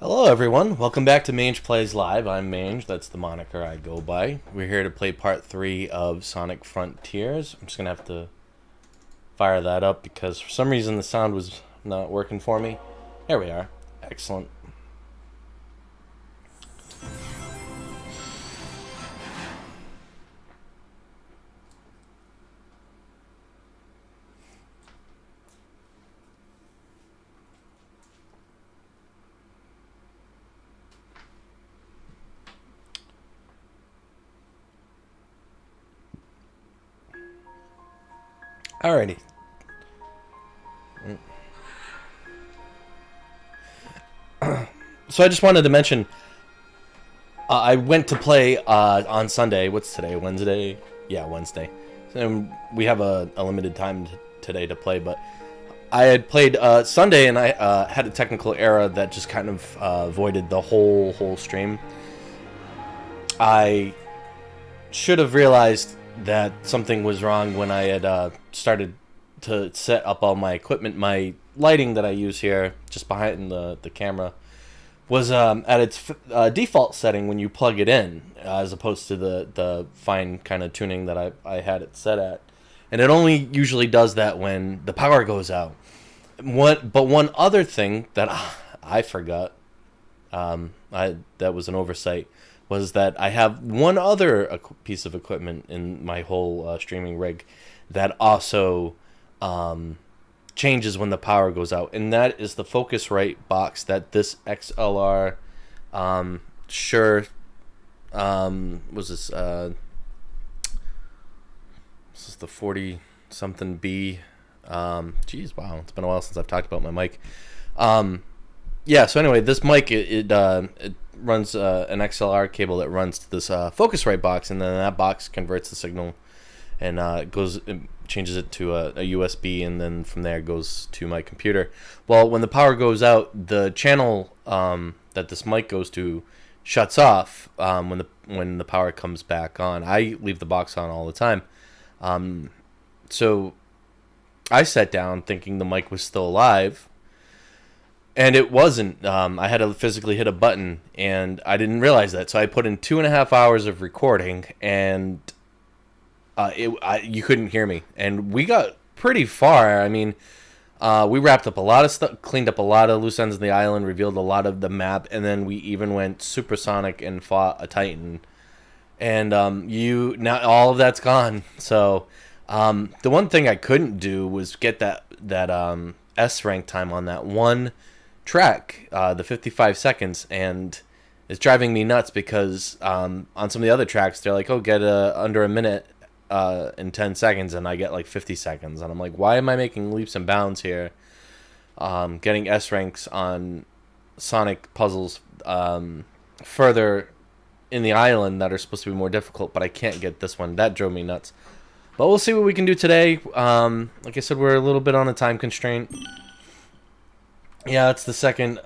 Hello everyone, welcome back to Mange Plays Live. I'm Mange, that's the moniker I go by. We're here to play part 3 of Sonic Frontiers. I'm just gonna have to fire that up because for some reason the sound was not working for me. There we are. Excellent. Alrighty. So I just wanted to mention, I went to play on Sunday. What's today? Wednesday? Yeah, Wednesday. And we have a limited time today to play, but I had played Sunday and I had a technical error that just kind of voided the whole stream. I should have realized that something was wrong when I had started to set up all my equipment. My lighting that I use here, just behind the camera, was at its default setting when you plug it in, as opposed to the fine kind of tuning that I had it set at. And it only usually does that when the power goes out. But one other thing that I forgot, that was an oversight, was that I have one other piece of equipment in my whole streaming rig that also changes when the power goes out, and that is the Focusrite box that this XLR Shure was this this is the 40 something B. Geez, wow, it's been a while since I've talked about my mic. Yeah, so anyway, this mic it runs an XLR cable that runs to this Focusrite box, and then that box converts the signal and it changes it to a USB, and then from there it goes to my computer. Well, when the power goes out, the channel that this mic goes to shuts off when the power comes back on. I leave the box on all the time. So I sat down thinking the mic was still alive, and it wasn't. I had to physically hit a button, and I didn't realize that. So I put in 2.5 hours of recording, and you couldn't hear me. And we got pretty far. I mean, we wrapped up a lot of stuff, cleaned up a lot of loose ends in the island, revealed a lot of the map, and then we even went supersonic and fought a Titan. And now all of that's gone. So the one thing I couldn't do was get that S rank time on that one track, the 55 seconds, and it's driving me nuts because on some of the other tracks they're like, oh, get under a minute in 10 seconds, and I get like 50 seconds, and I'm like, why am I making leaps and bounds here, getting S ranks on Sonic puzzles further in the island that are supposed to be more difficult, but I can't get this one. That drove me nuts. But we'll see what we can do today. Like I said, we're a little bit on a time constraint. Yeah, it's the second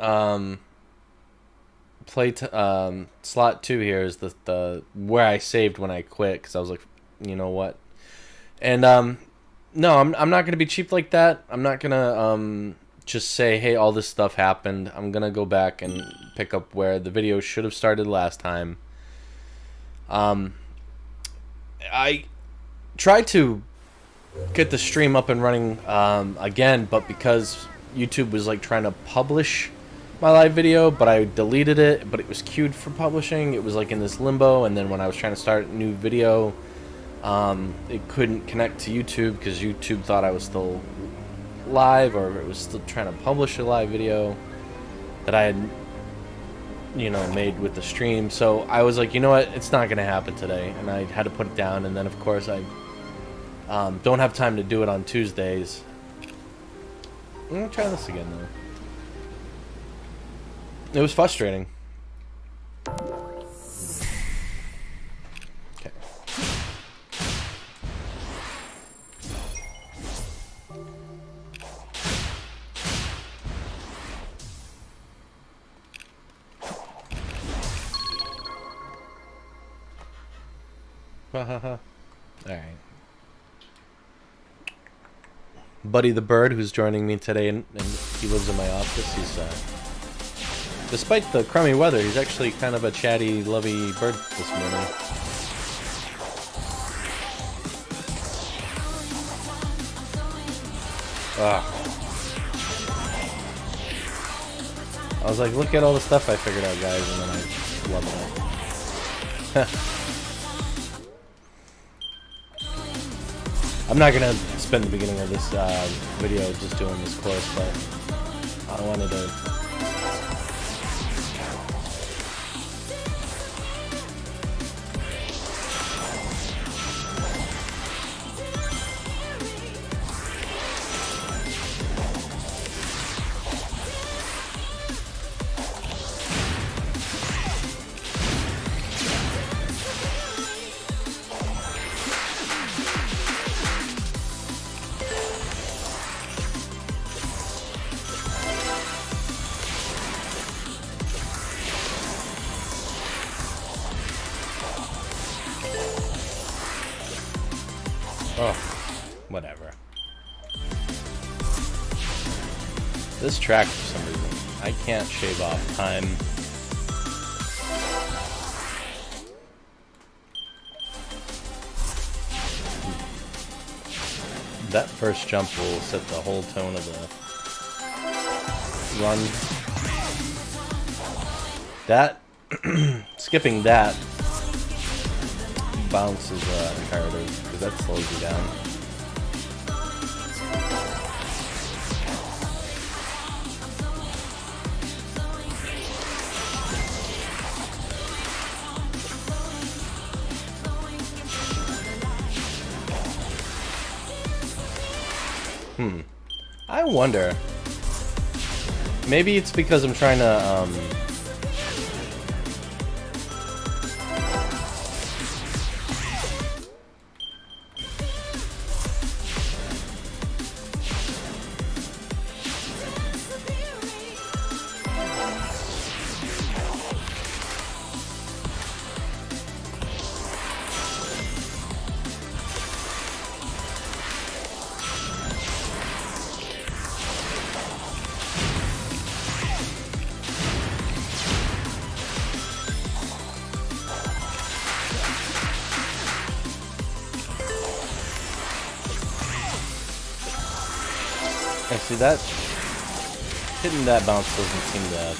slot 2 here is the where I saved when I quit, because I was like, you know what? And no, I'm not gonna be cheap like that. I'm not gonna just say, hey, all this stuff happened. I'm gonna go back and pick up where the video should have started last time. I tried to get the stream up and running again, but because YouTube was like trying to publish my live video, but I deleted it, but it was queued for publishing. It was like in this limbo, and then when I was trying to start a new video, it couldn't connect to YouTube because YouTube thought I was still live, or it was still trying to publish a live video that I had, made with the stream. So I was like, you know what, it's not gonna happen today, and I had to put it down. And then of course I don't have time to do it on Tuesdays. I'm gonna try this again though. It was frustrating. Okay. Hahaha. Alright. Buddy the Bird, who's joining me today, and he lives in my office. He's Despite the crummy weather, he's actually kind of a chatty, lovey bird this morning. Ugh. I was like, look at all the stuff I figured out, guys, and then I loved it. I'm not gonna spend the beginning of this video just doing this course, but I wanted to. Oh, whatever. This track, for some reason, I can't shave off time. That first jump will set the whole tone of the run. That, skipping that bounce is imperative, because that slows you down. I wonder. Maybe it's because I'm trying to, I see that hitting that bounce doesn't seem to that.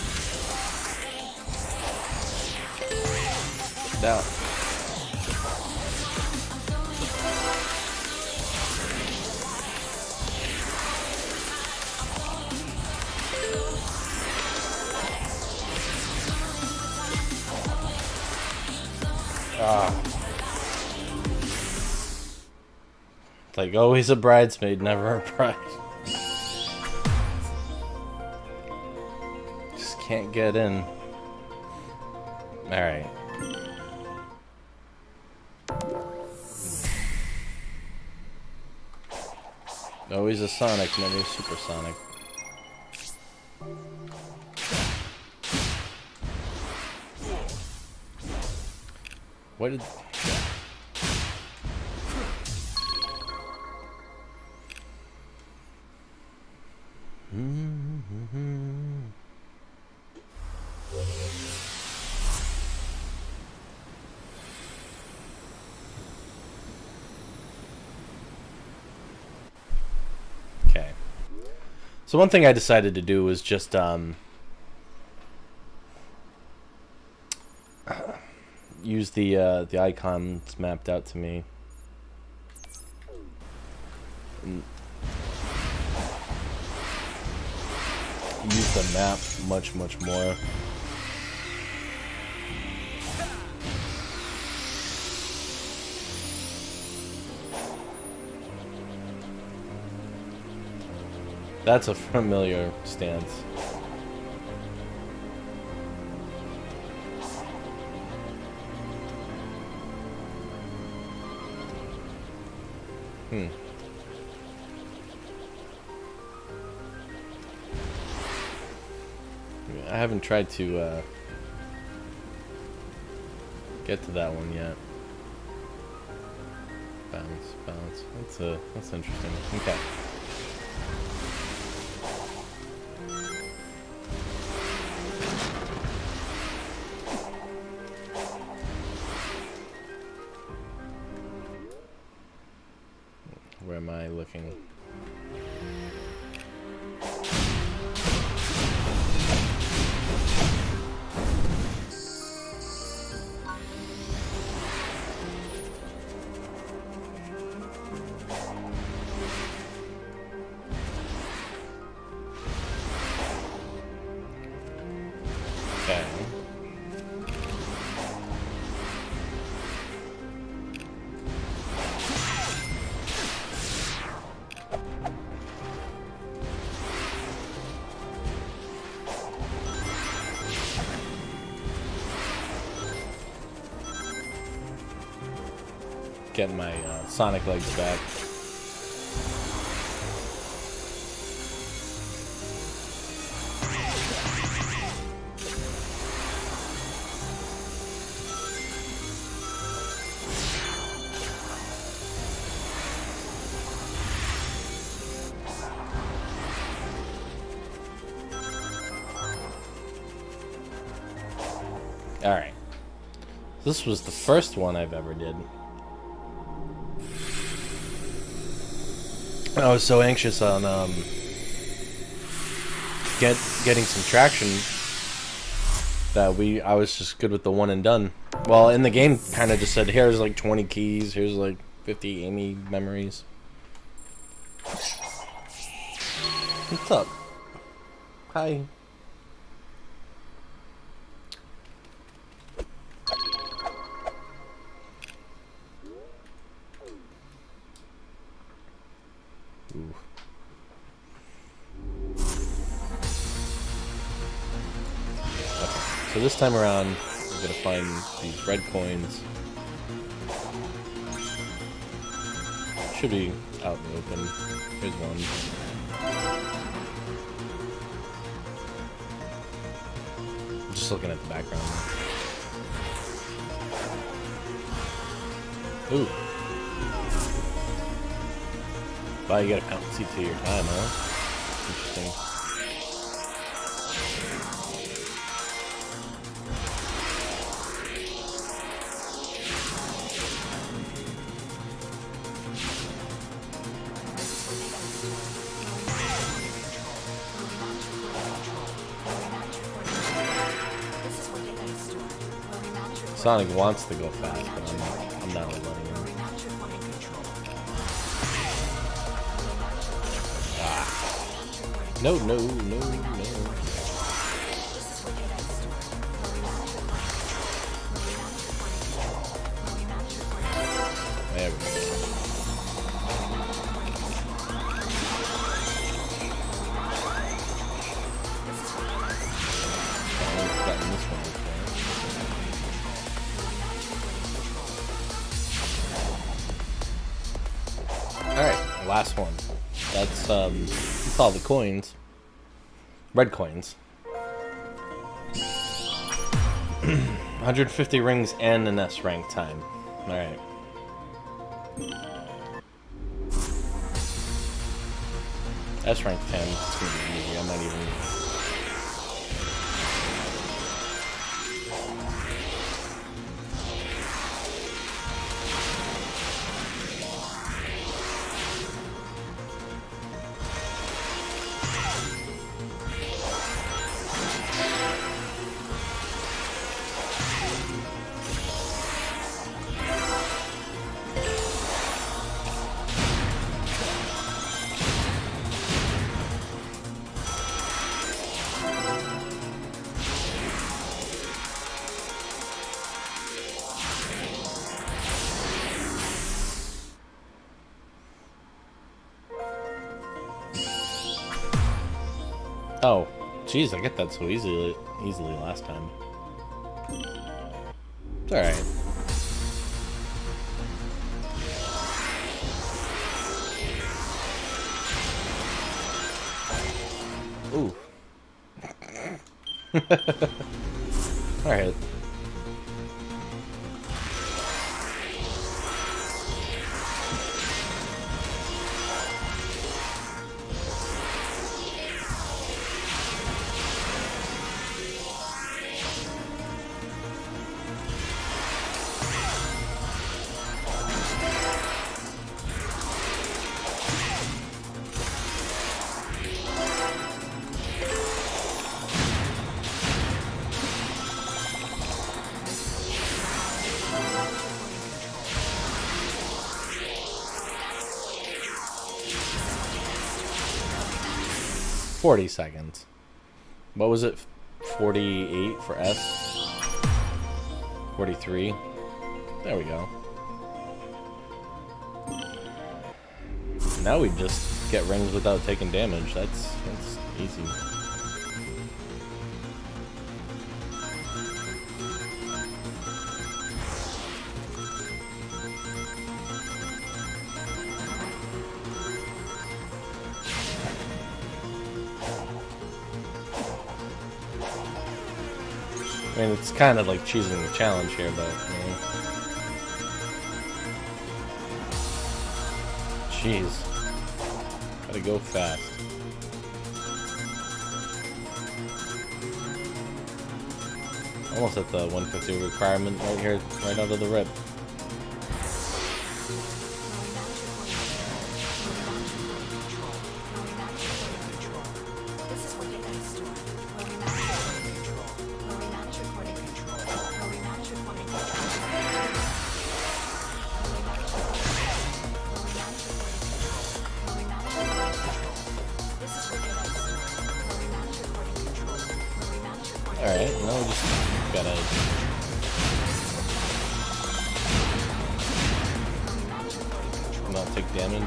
Like always a bridesmaid, never a bride. Can't get in. Alright. Always a Sonic, never a Supersonic. What did... Okay. So one thing I decided to do was just use the icons mapped out to me. And use the map much more. That's a familiar stance. I haven't tried to get to that one yet. Bounce. That's interesting. Okay. Where am I looking? Okay. Getting my Sonic legs back. Alright. This was the first one I've ever did. I was so anxious on getting some traction that I was just good with the one and done. Well, in the game, kind of just said, here's like 20 keys, here's like 50 Amy memories. What's up? Hi. Ooh. Okay, so this time around, we're gonna find these red coins. Should be out in the open. Here's one. I'm just looking at the background. Ooh. Wow, you got a penalty to your time, huh? Interesting. Sonic wants to go fast, but I'm not letting him. No, no, no, no. There we go. I've gotten this one before. Alright, last one. That's all the coins. Red coins. 150 rings and an S rank time. Alright. S rank 10. It's gonna be easy. I might even. Oh, jeez, I get that so easily last time. It's alright. Ooh. Alright. 40 seconds. What was it? 48 for S? 43? There we go. Now we just get rings without taking damage. That's easy. I mean, it's kind of like choosing the challenge here, but, you know. Jeez. Gotta go fast. Almost at the 150 requirement right here, right out of the rip. Alright, now we just gotta... not take damage.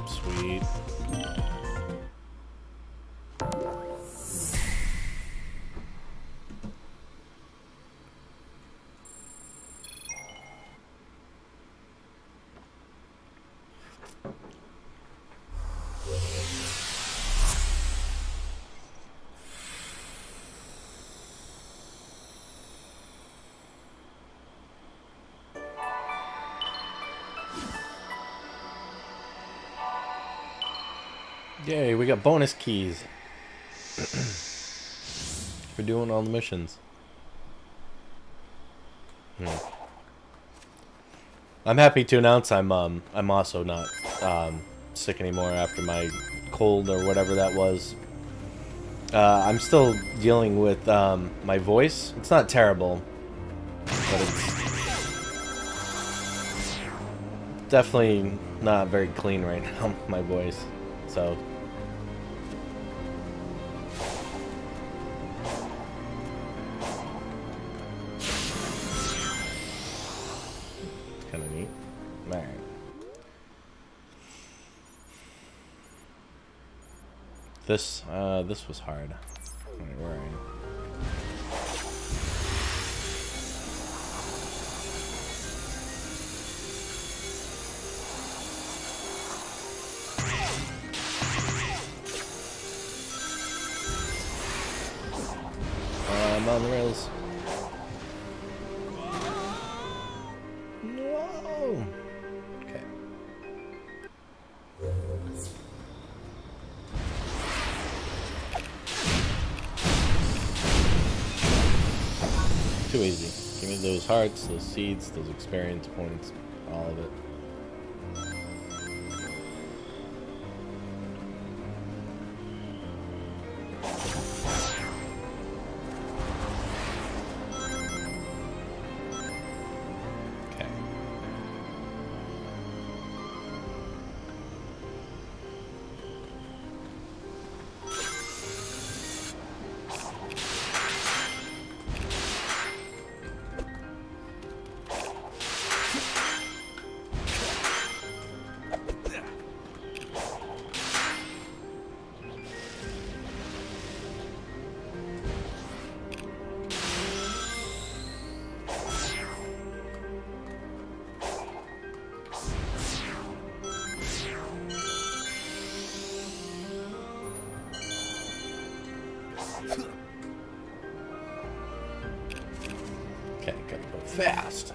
Sweet. Yay, we got bonus keys for doing all the missions. I'm happy to announce I'm also not sick anymore after my cold or whatever that was. I'm still dealing with my voice. It's not terrible, but it's definitely not very clean right now, my voice. So it's kind of neat. All right. This was hard. All right, where are you? I'm on the rails. No. Okay. Too easy. Give me those hearts, those seeds, those experience points, all of it. Okay, gotta go fast.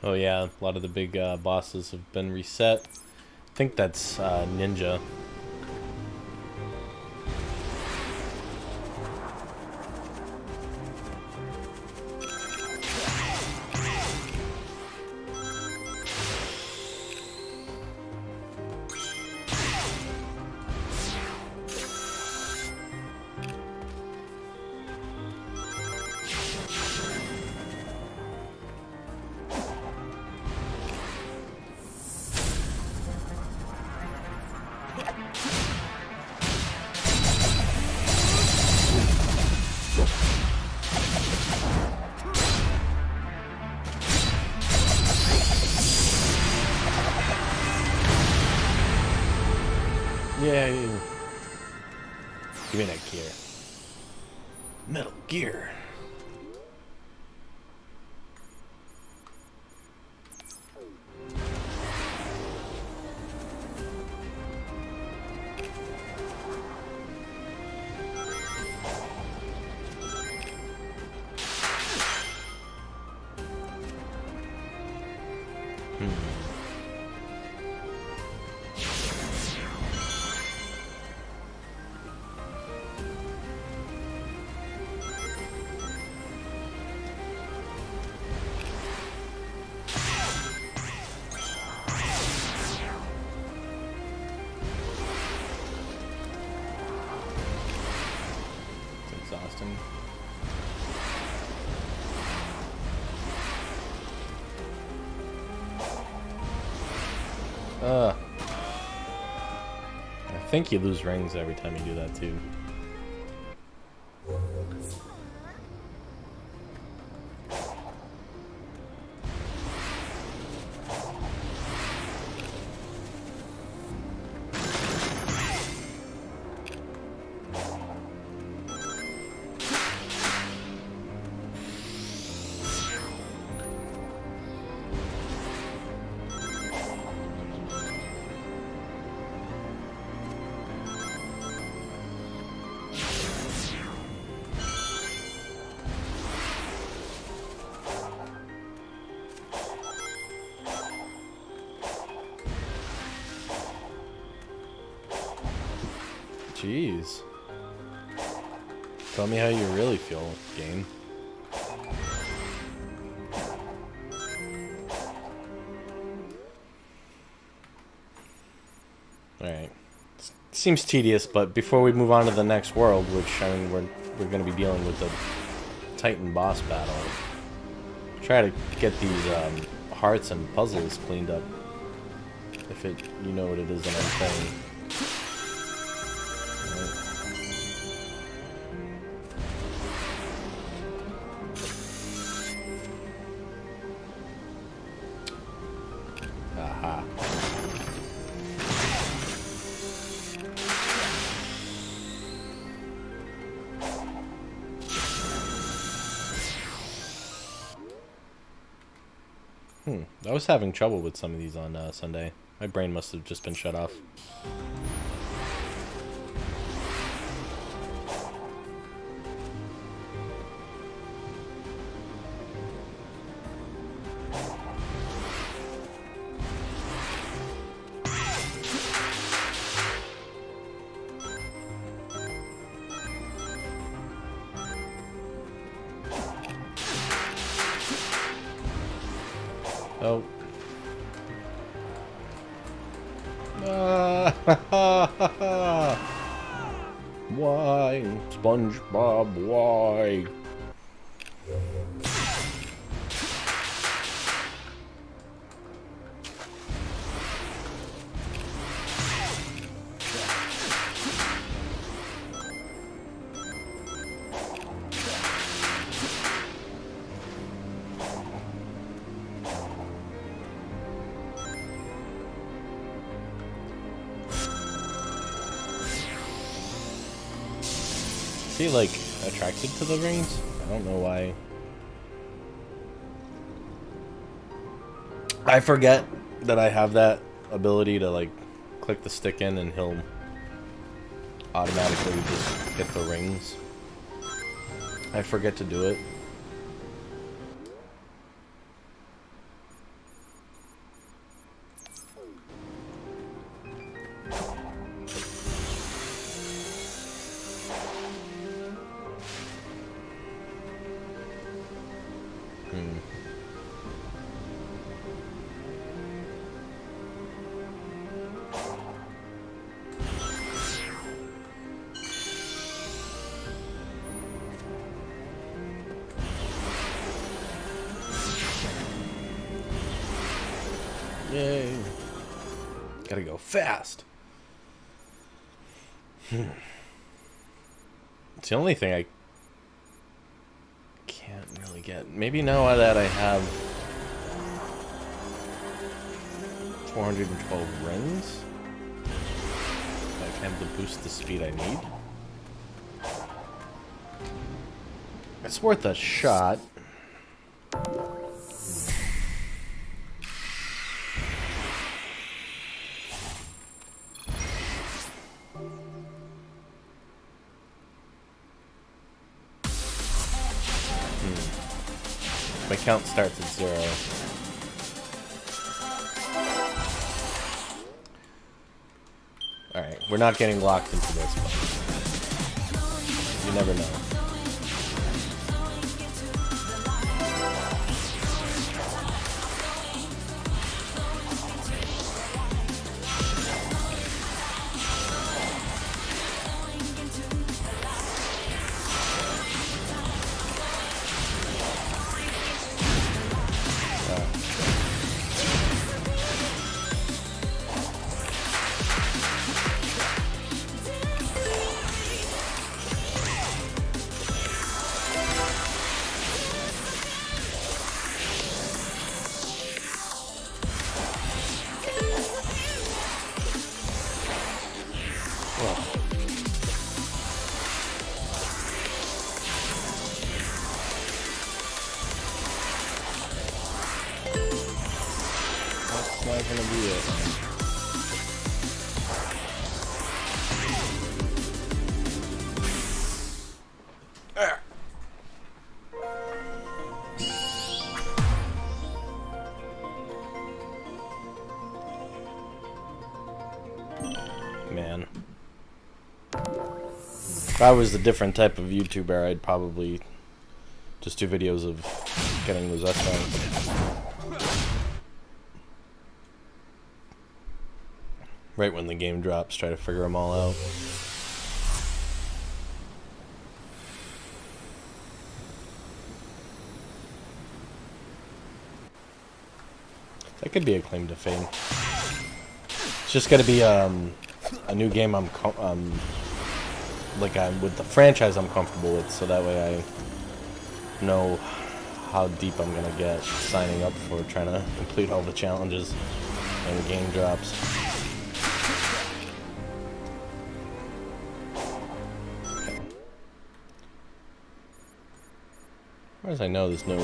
Oh yeah, a lot of the big bosses have been reset. I think that's Ninja. Yay! Give me that gear. Metal Gear. Exhausting. I think you lose rings every time you do that too. Jeez. Tell me how you really feel, game. Alright. Seems tedious, but before we move on to the next world, which, I mean, we're going to be dealing with the Titan boss battle, try to get these hearts and puzzles cleaned up. If it, you know what it is that I'm saying. Aha. I was having trouble with some of these on Sunday. My brain must have just been shut off. Oh. Why, SpongeBob, why? Is he, like, attracted to the rings? I don't know why. I forget that I have that ability to, like, click the stick in and he'll automatically just hit the rings. I forget to do it. Gotta go fast. It's the only thing I can't really get. Maybe now that I have 412 rings, I can have to boost the speed I need. It's worth a shot. My count starts at 0. Alright, we're not getting locked into this, but you never know. That's not gonna be it. Man. If I was a different type of YouTuber, I'd probably just do videos of getting those S-Ranks. Right when the game drops, try to figure them all out. That could be a claim to fame. It's just got to be a new game with the franchise I'm comfortable with, so that way I know how deep I'm gonna get signing up for trying to complete all the challenges when the game drops. Okay. As far as I know, there's no.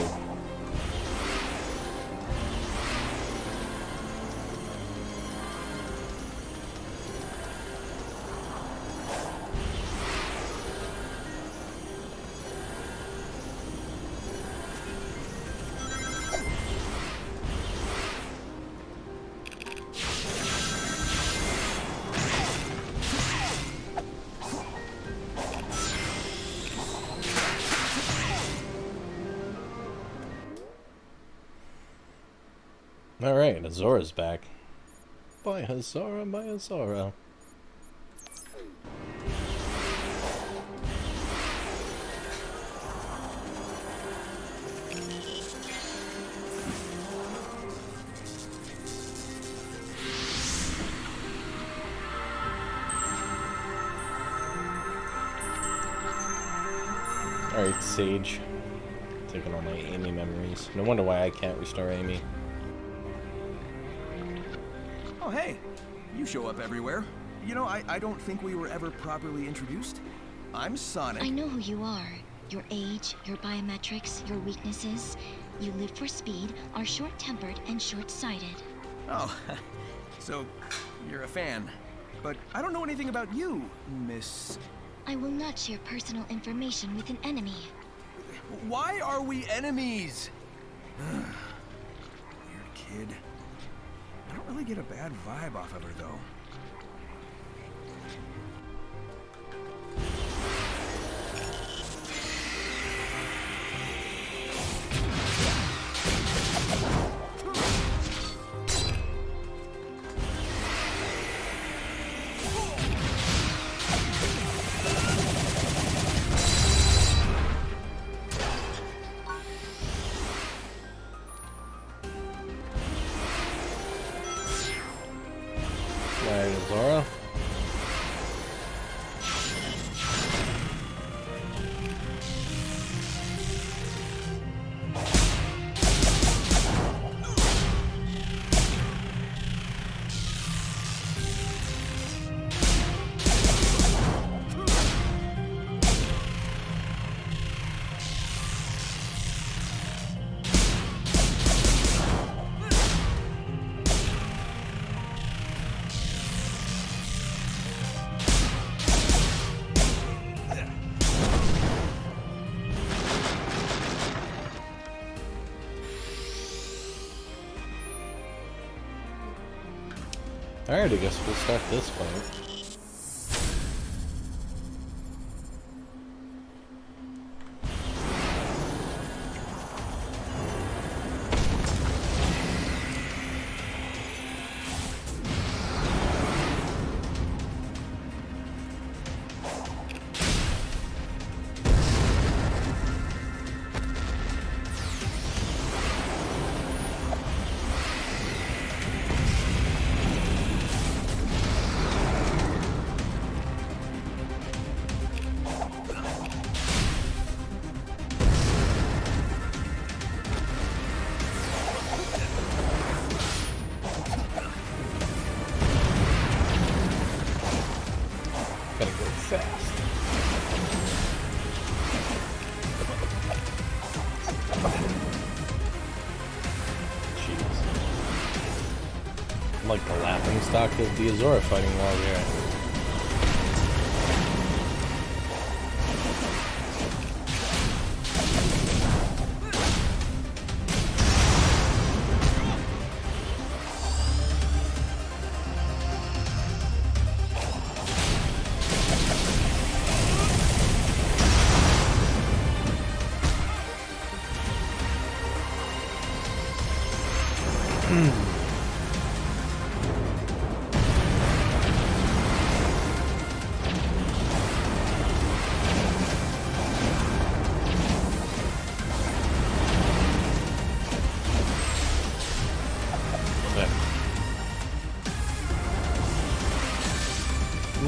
Alright, Azora's back. By Azora, by Azora. Alright, Sage. Taking all my Amy memories. No wonder why I can't restore Amy. Oh, hey. You show up everywhere. You know, I don't think we were ever properly introduced. I'm Sonic. I know who you are. Your age, your biometrics, your weaknesses. You live for speed, are short-tempered and short-sighted. Oh, so you're a fan. But I don't know anything about you, Miss... I will not share personal information with an enemy. Why are we enemies? Weird kid. I don't really get a bad vibe off of her, though. Alright, Zora. Alright, I guess we'll start this fight. Gotta go fast. Jeez. I'm like the laughing stock of the Azora fighting while here.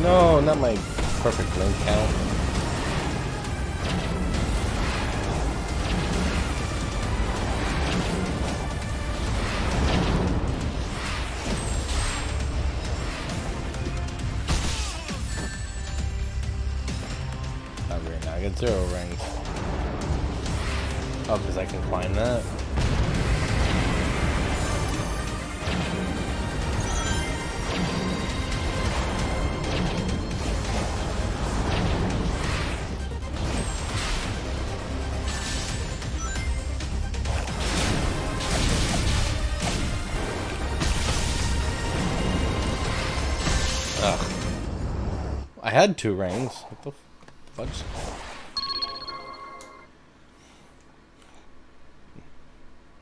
No, not my perfect link count. Not right now, I get 0 rings. Oh, because I can climb that. Ugh. I had 2 rings. What the fudge?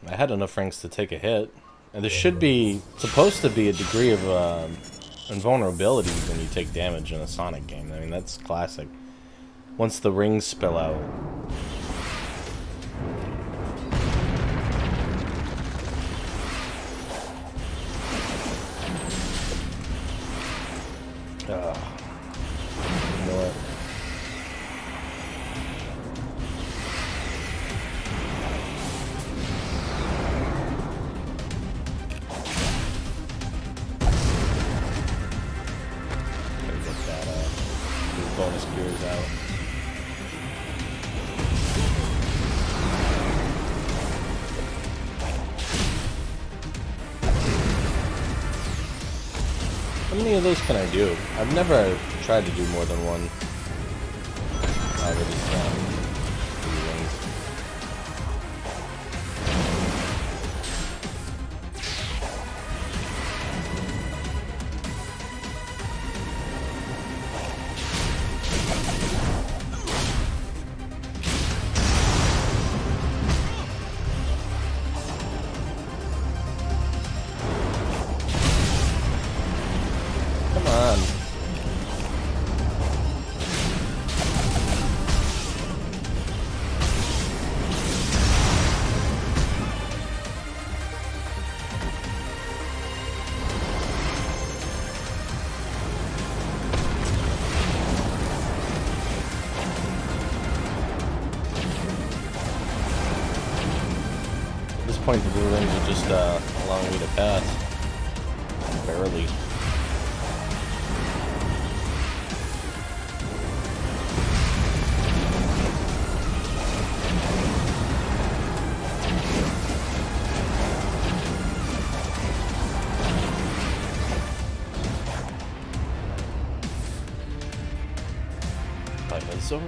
I had enough rings to take a hit. And there should be, supposed to be a degree of invulnerability when you take damage in a Sonic game. I mean, that's classic. Once the rings spill out. Ugh. You know what? Gotta get that, these bonus gears out. How many of those can I do? I've never tried to do more than one. With these rings. Come on. point, the blue rings are just allowing me to pass. Barely. Zora?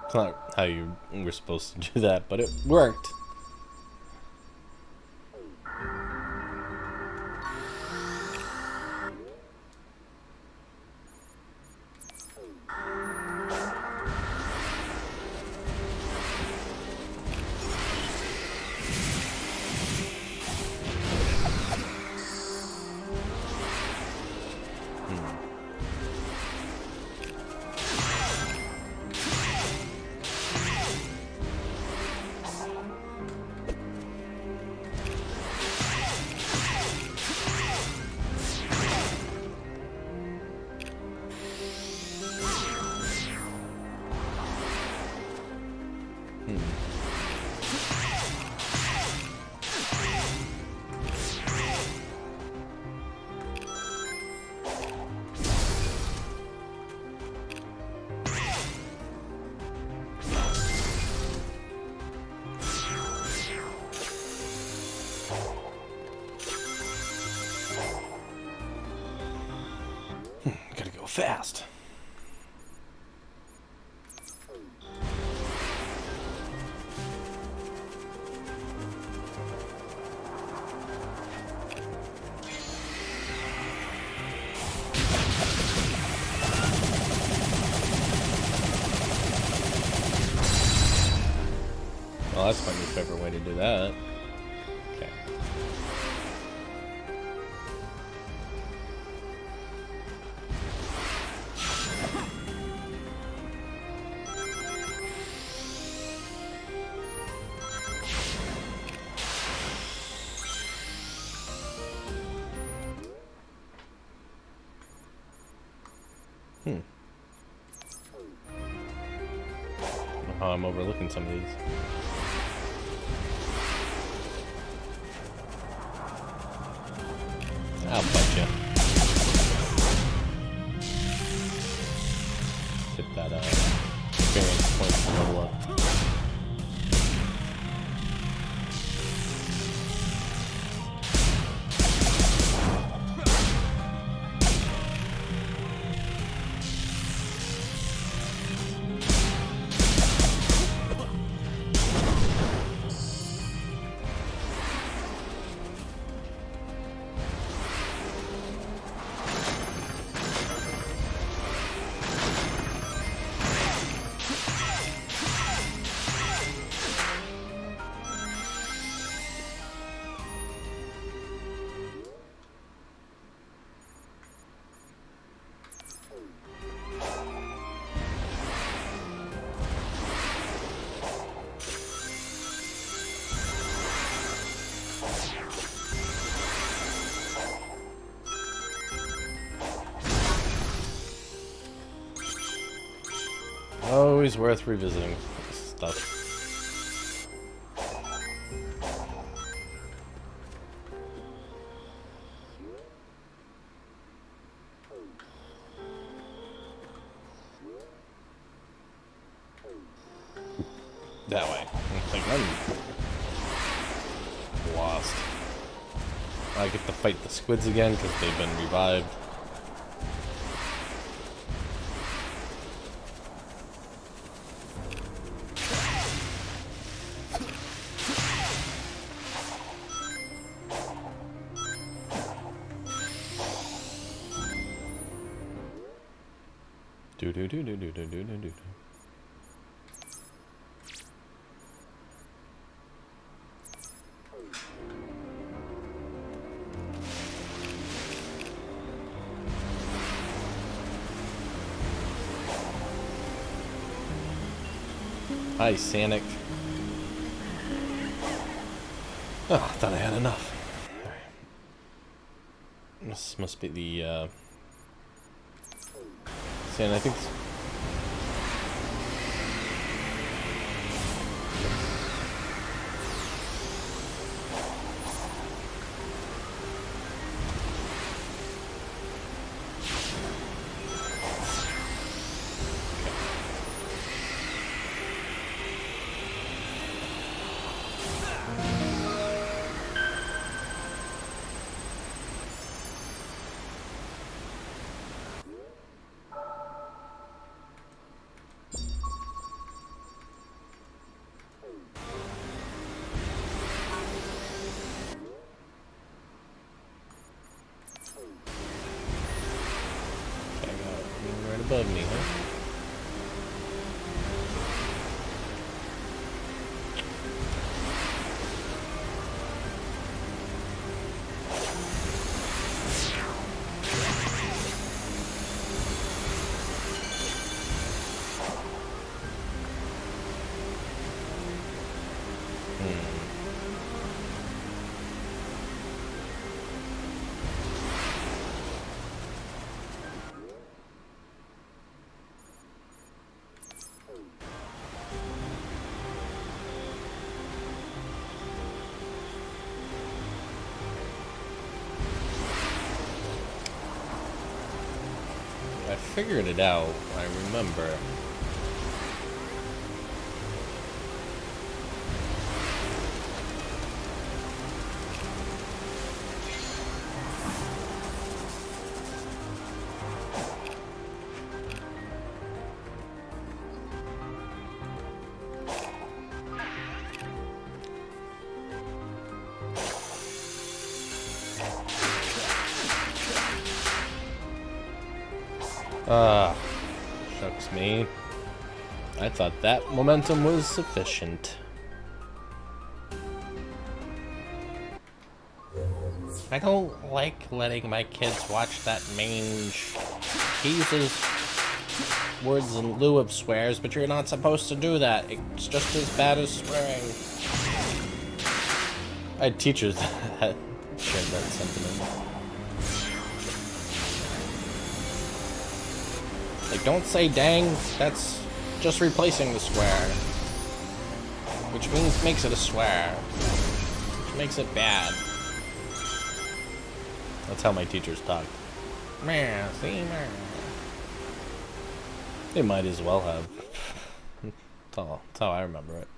It's not how you were supposed to do that, but it worked. Gotta go fast. Well, that's my new favorite way to do that. Okay. Oh, I'm overlooking some of these. I'll fight you. Get that experience point to level up. always worth revisiting stuff. That way. I think I'm lost. I get to fight the squids again because they've been revived. Do do do do do do do do do. Hi, Sanic. Oh, I thought I had enough. Right. This must be the, Sand, I think... right above me, huh? I figured it out, I remember. Ah, shucks me. I thought that momentum was sufficient. I don't like letting my kids watch that Mange. He uses words in lieu of swears, but you're not supposed to do that. It's just as bad as swearing. I had teachers that shared that sentiment. Like, don't say dang, that's just replacing the swear. Which makes it a swear. Which makes it bad. That's how my teachers talk. They might as well have. That's how I remember it.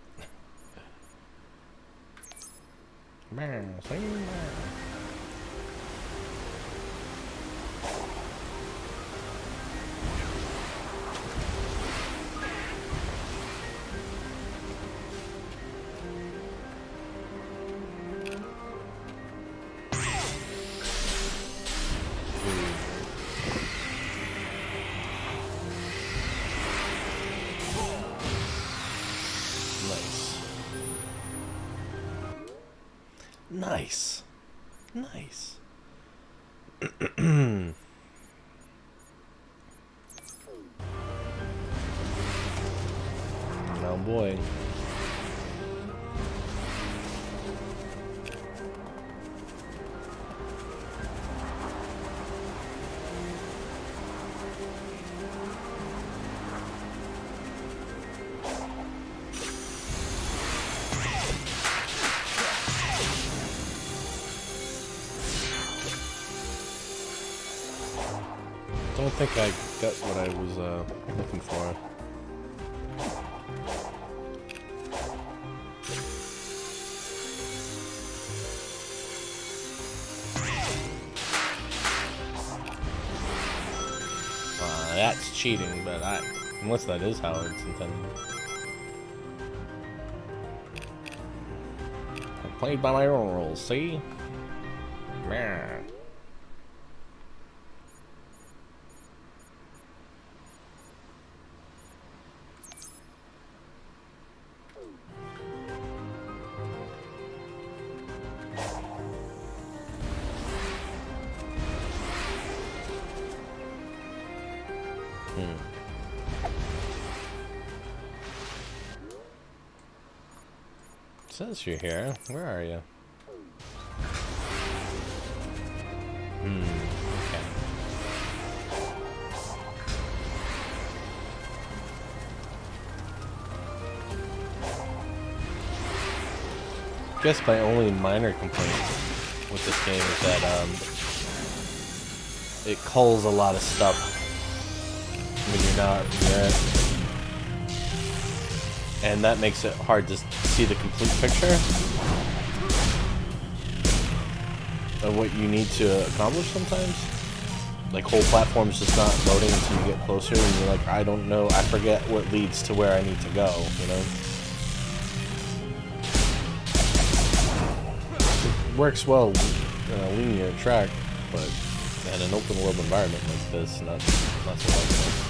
Nice. Nice. Oh boy. don't think I got what I was looking for. That's cheating, but unless that is how it's intended. I played by my own rules, see? Meh. It says you're here. Where are you? Okay. I guess my only minor complaint with this game is that it culls a lot of stuff when you're not near it. And that makes it hard to see the complete picture of what you need to accomplish sometimes. Like, whole platforms just not loading until you get closer, and you're like, I don't know, I forget what leads to where I need to go, you know? It works well in a linear track, but in an open world environment like this, not so much.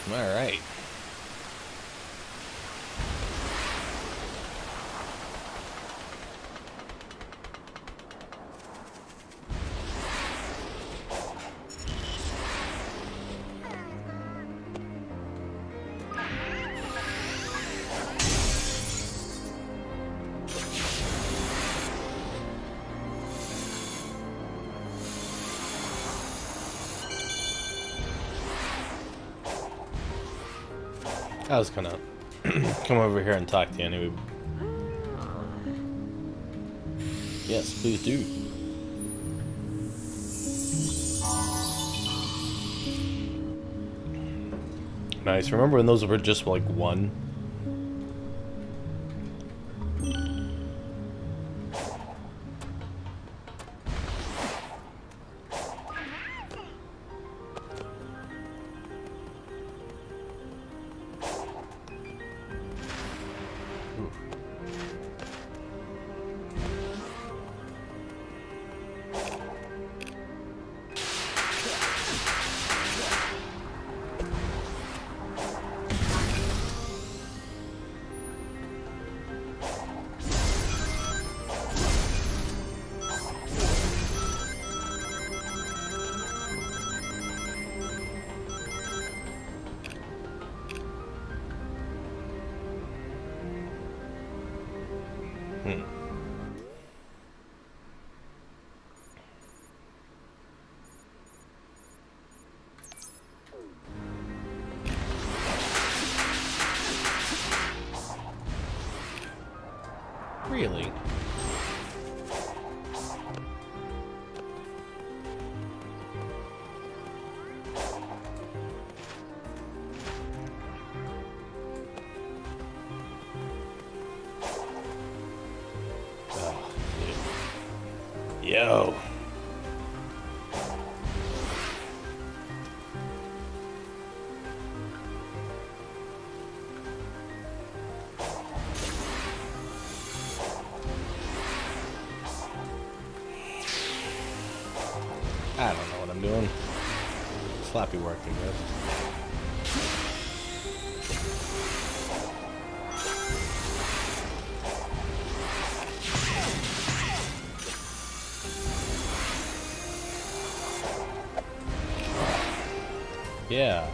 Alright. I was gonna come over here and talk to you anyway. Yes, please do. nice. Remember when those were just like one? Really? Oh, dude. Yo. I don't know what I'm doing. Sloppy working, guys. Yeah.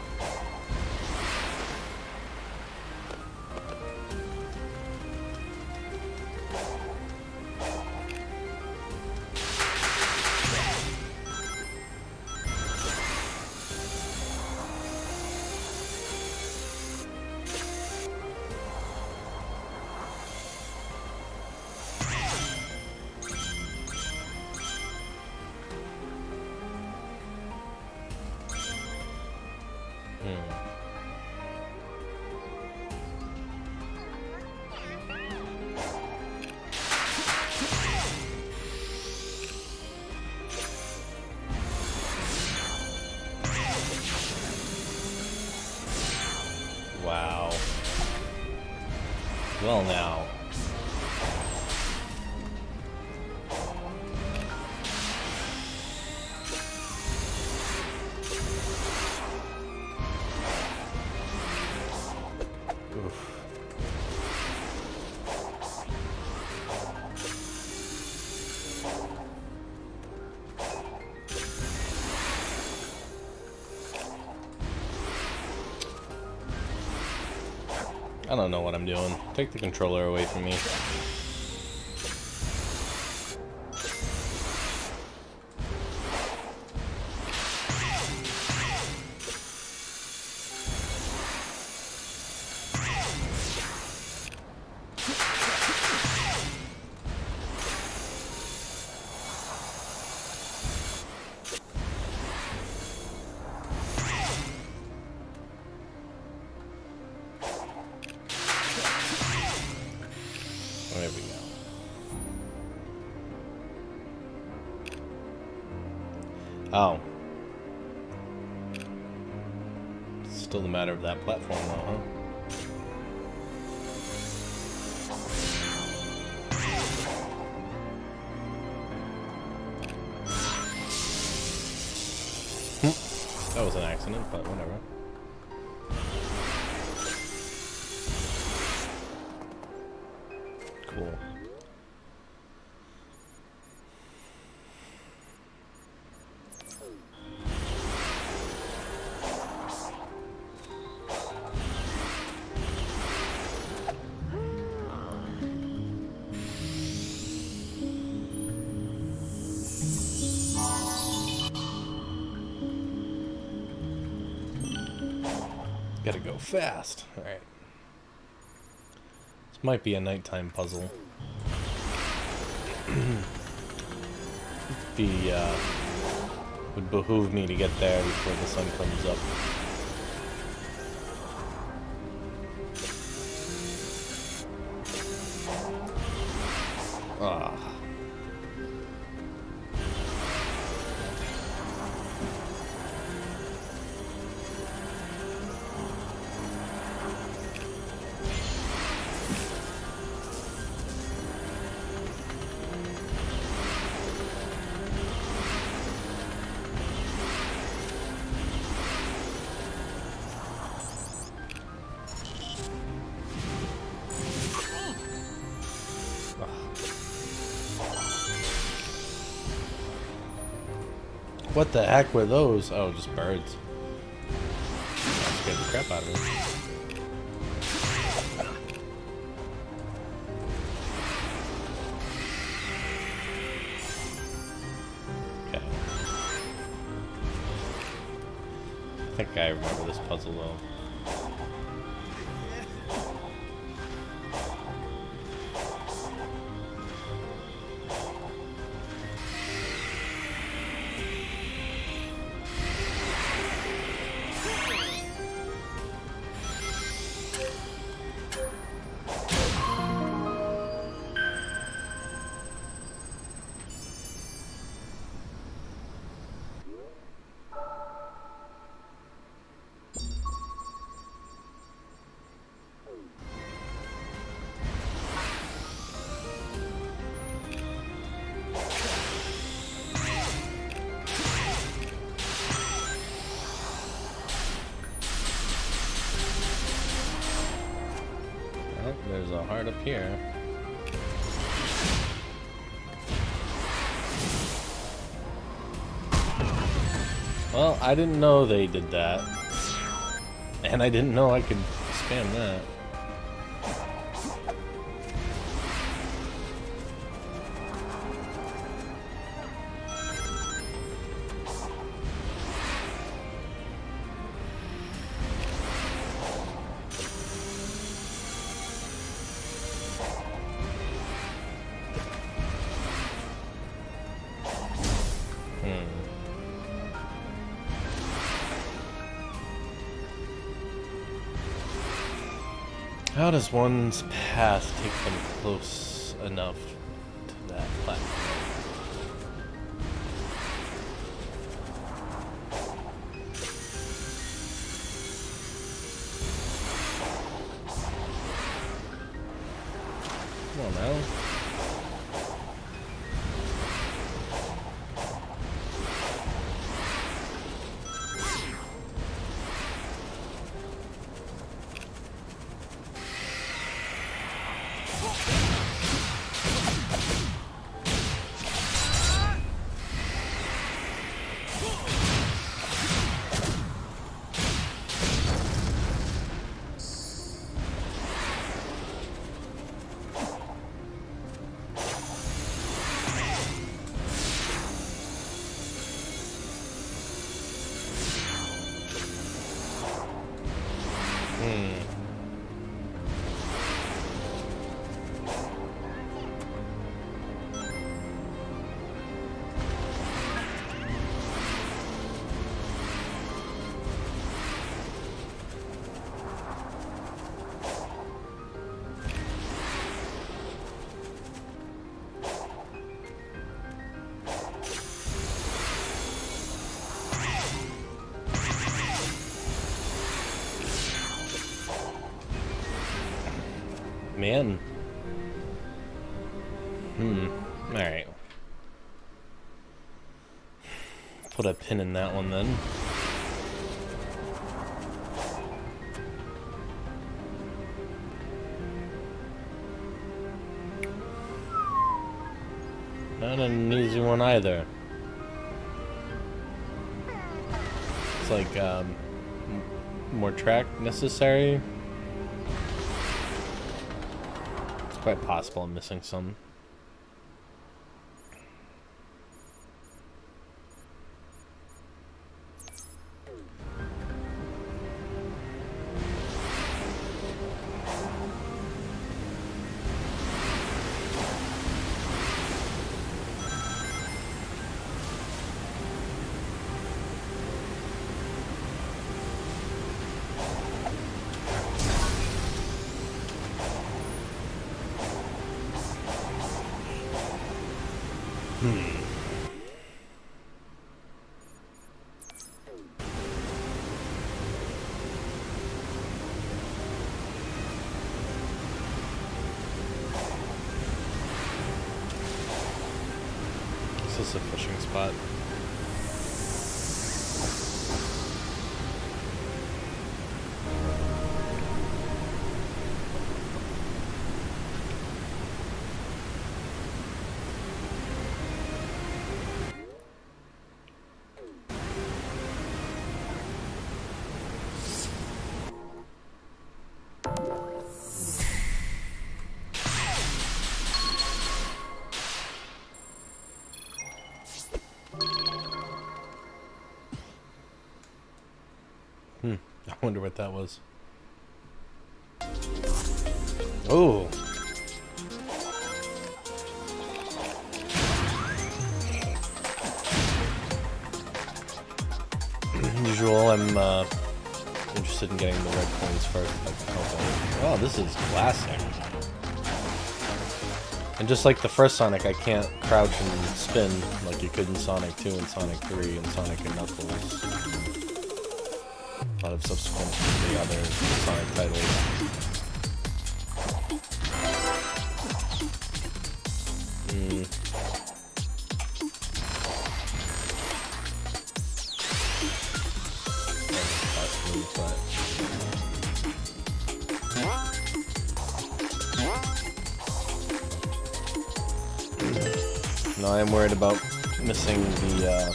Wow. Well now. Oof. I don't know what I'm doing. Take the controller away from me. There we go. Oh. Still the matter of that platform though, huh? That was an accident, but whatever. Cool. Gotta go fast. Alright. This might be a nighttime puzzle. Would behoove me to get there before the sun comes up. What the heck were those? Oh, just birds. That scared the crap out of me. Okay. I think I remember this puzzle though. Well, there's a heart up here. Well, I didn't know they did that. And I didn't know I could spam that. How does one's path take them close enough to that platform? Come on now. Man. Alright. Put a pin in that one then. Not an easy one either. It's like, more track necessary. Quite possible I'm missing some. Is this a fishing spot? I wonder what that was. Oh. Usual, I'm interested in getting the red coins first. Oh, this is classic. And just like the first Sonic, I can't crouch and spin like you could in Sonic 2 and Sonic 3 and Sonic and Knuckles. A lot of subsequent the other Sonic titles. No, I am worried about missing the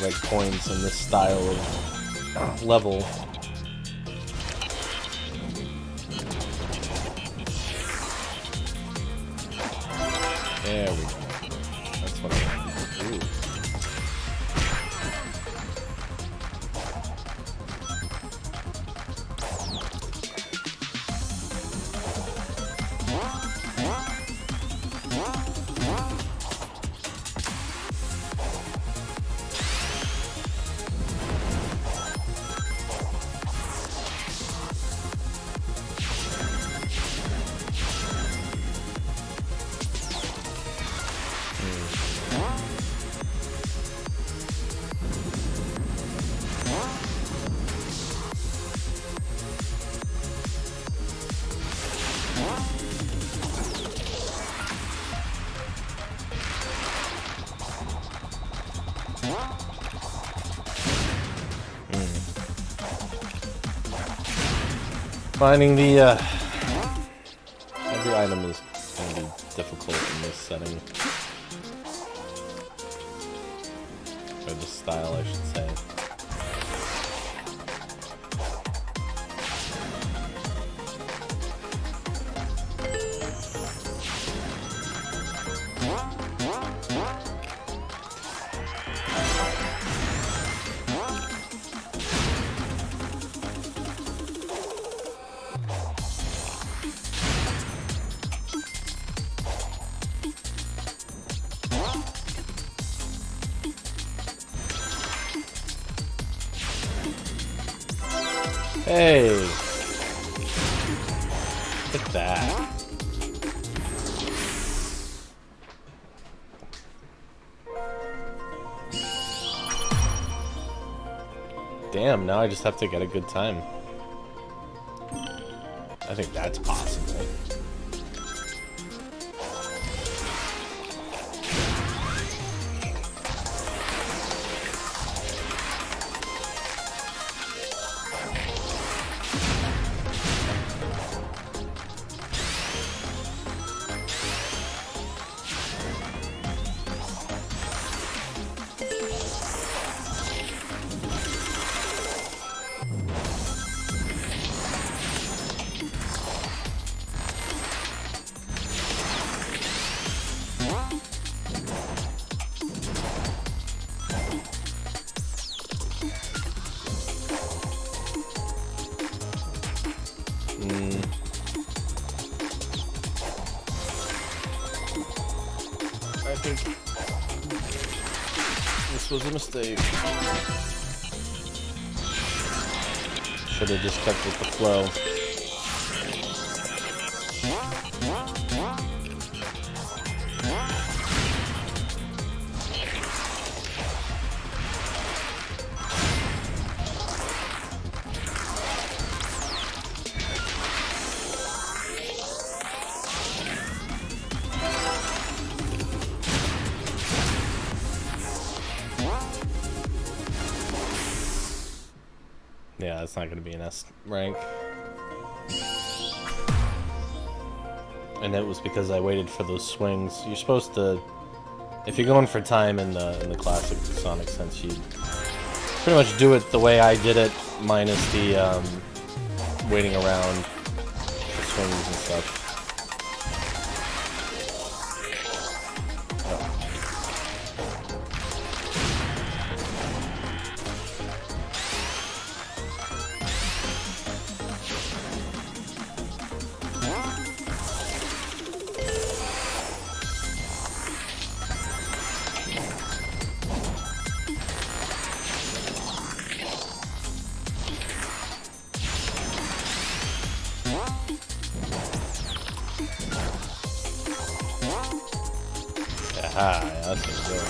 right coins in this style of level. There we go. That's what I want. Ooh. Finding the, every item is going to be difficult in this setting. Or this style, I should say. Hey! Look at that. Damn, now I just have to get a good time. I think that's possible. I think this was a mistake. Should have just kept with the flow. Yeah, it's not going to be an S rank. And it was because I waited for those swings. You're supposed to, if you're going for time in the classic Sonic sense, you pretty much do it the way I did it, minus the waiting around for swings and stuff. Ah, yeah, that's what it is.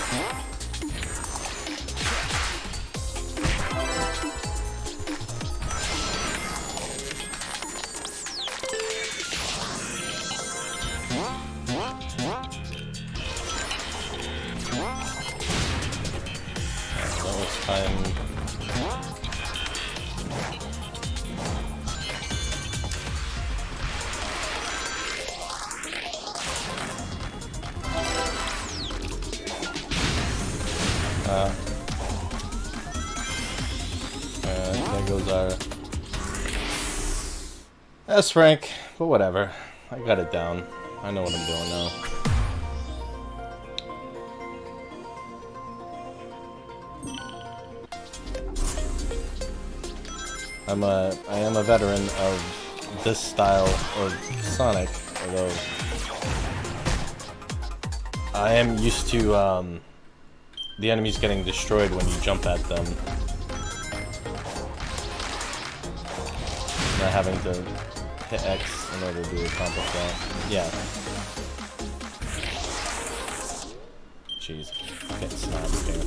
That was time. There goes our S rank, but whatever. I got it down. I know what I'm doing now. I am a veteran of this style of Sonic, although I am used to the enemies getting destroyed when you jump at them. Not having to hit X in order to accomplish that. Yeah. Jeez, getting snapped here.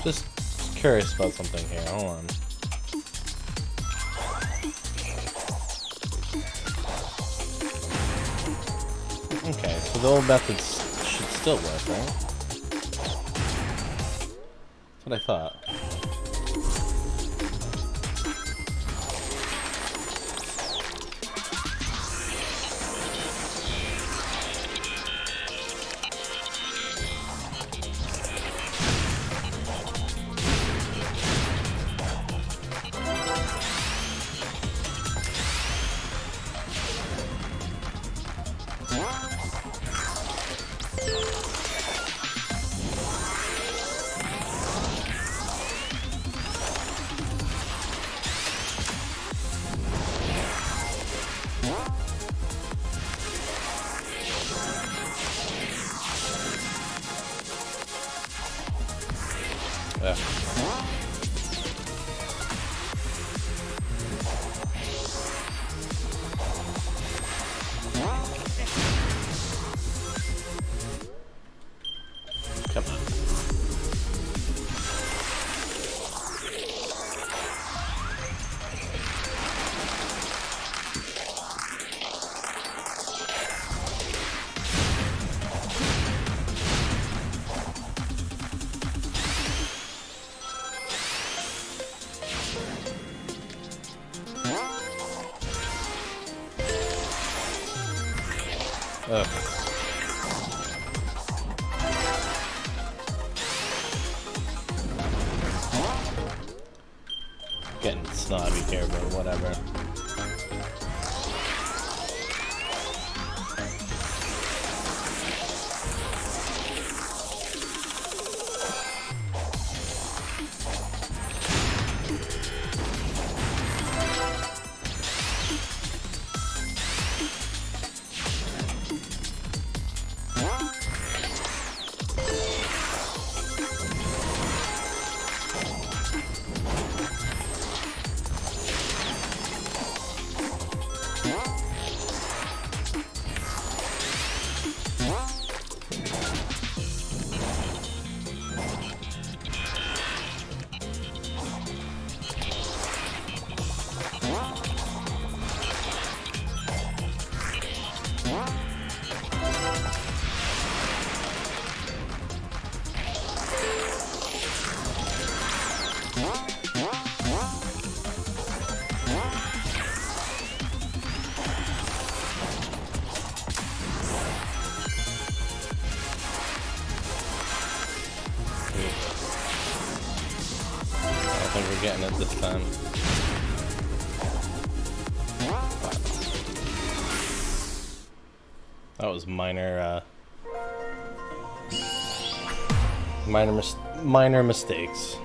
Just curious about something here. Hold on. Okay, so the old methods should still work, right? That's what I thought. Yeah. Come on. Ugh. Getting snobby here, but whatever. I think we're getting it this time. That was minor mistakes.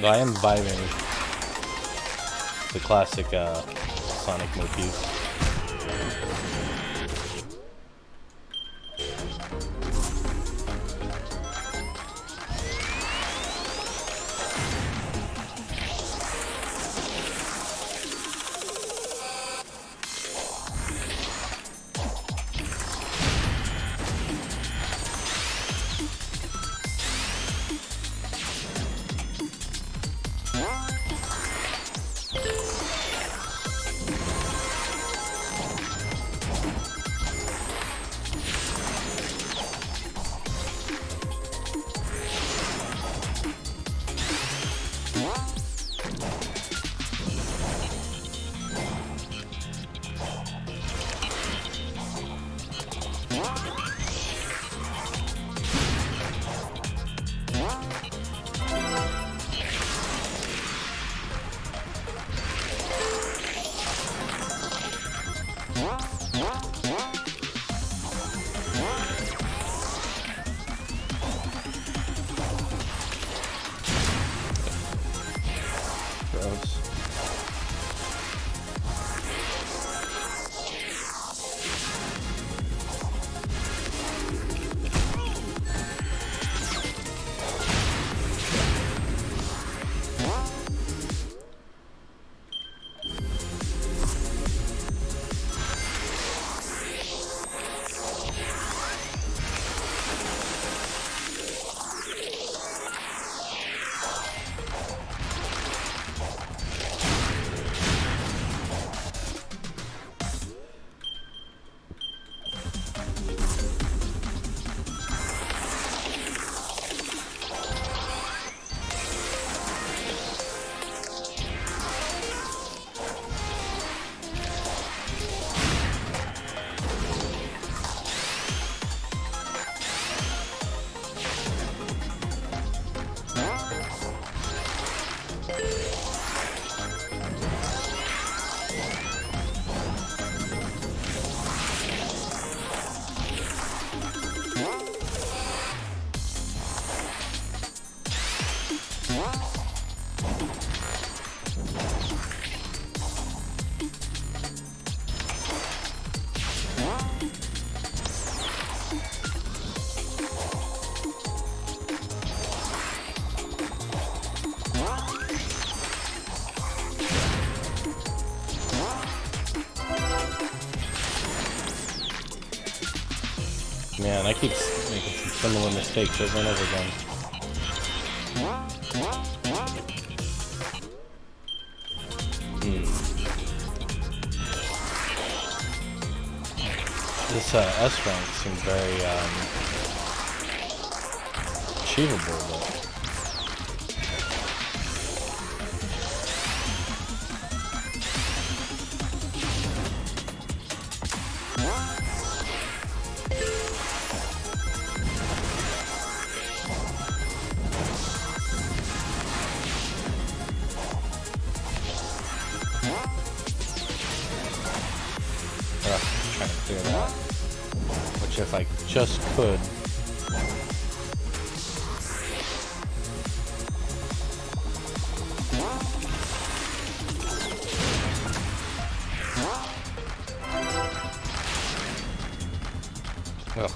Though I am vibing the classic Sonic motif. Gross. Man, I keep making some similar mistakes over and over again. This S rank seems very achievable, but trying to figure that out. Which, if I just could. Ugh.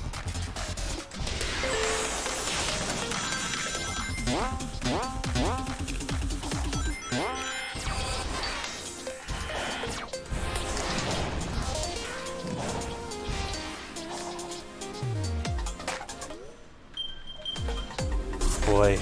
Boy.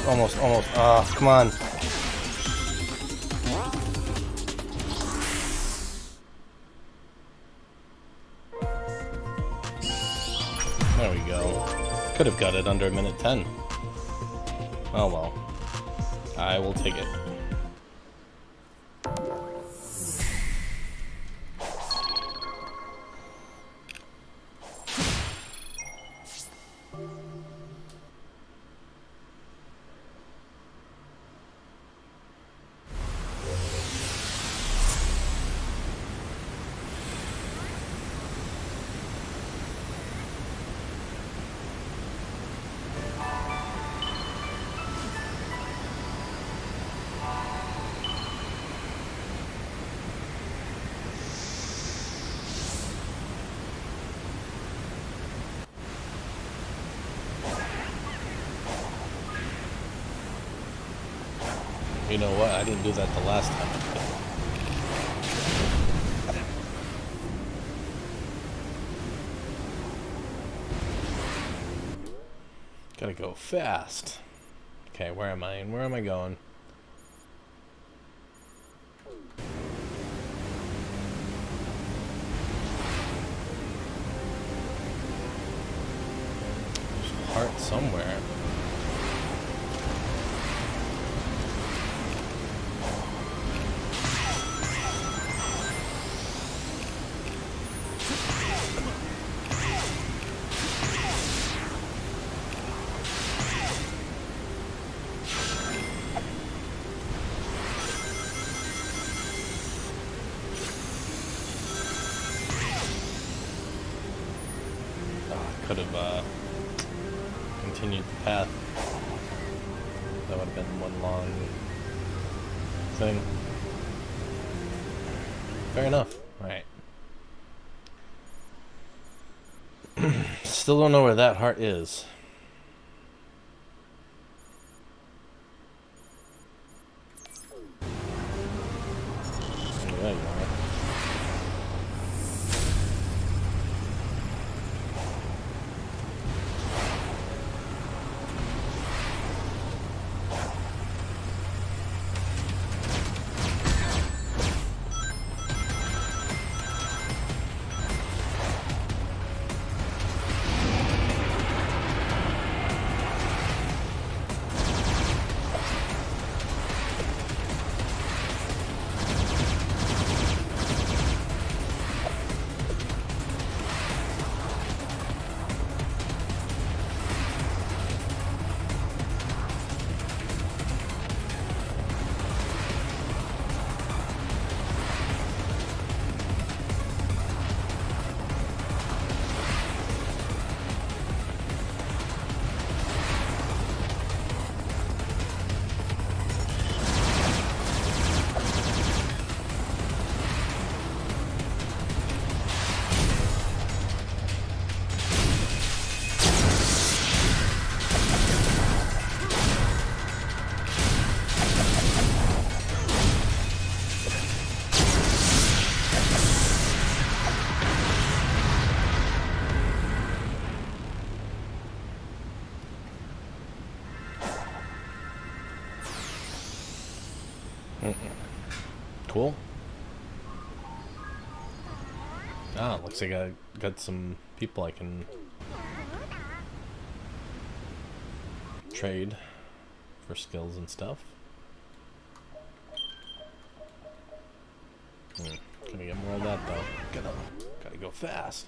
Almost. Ah, come on. There There we go. Could have got it under a minute 10. Oh well. I will take it. You know what? I didn't do that the last time. Gotta go fast. Okay, where am I? And where am I going? There's a heart somewhere. Could have continued the path. That would have been one long thing. Fair enough. Alright. Still don't know where that heart is. There you are. Cool. Ah, looks like I got some people I can trade for skills and stuff. Gonna get more of that though. Gotta go fast.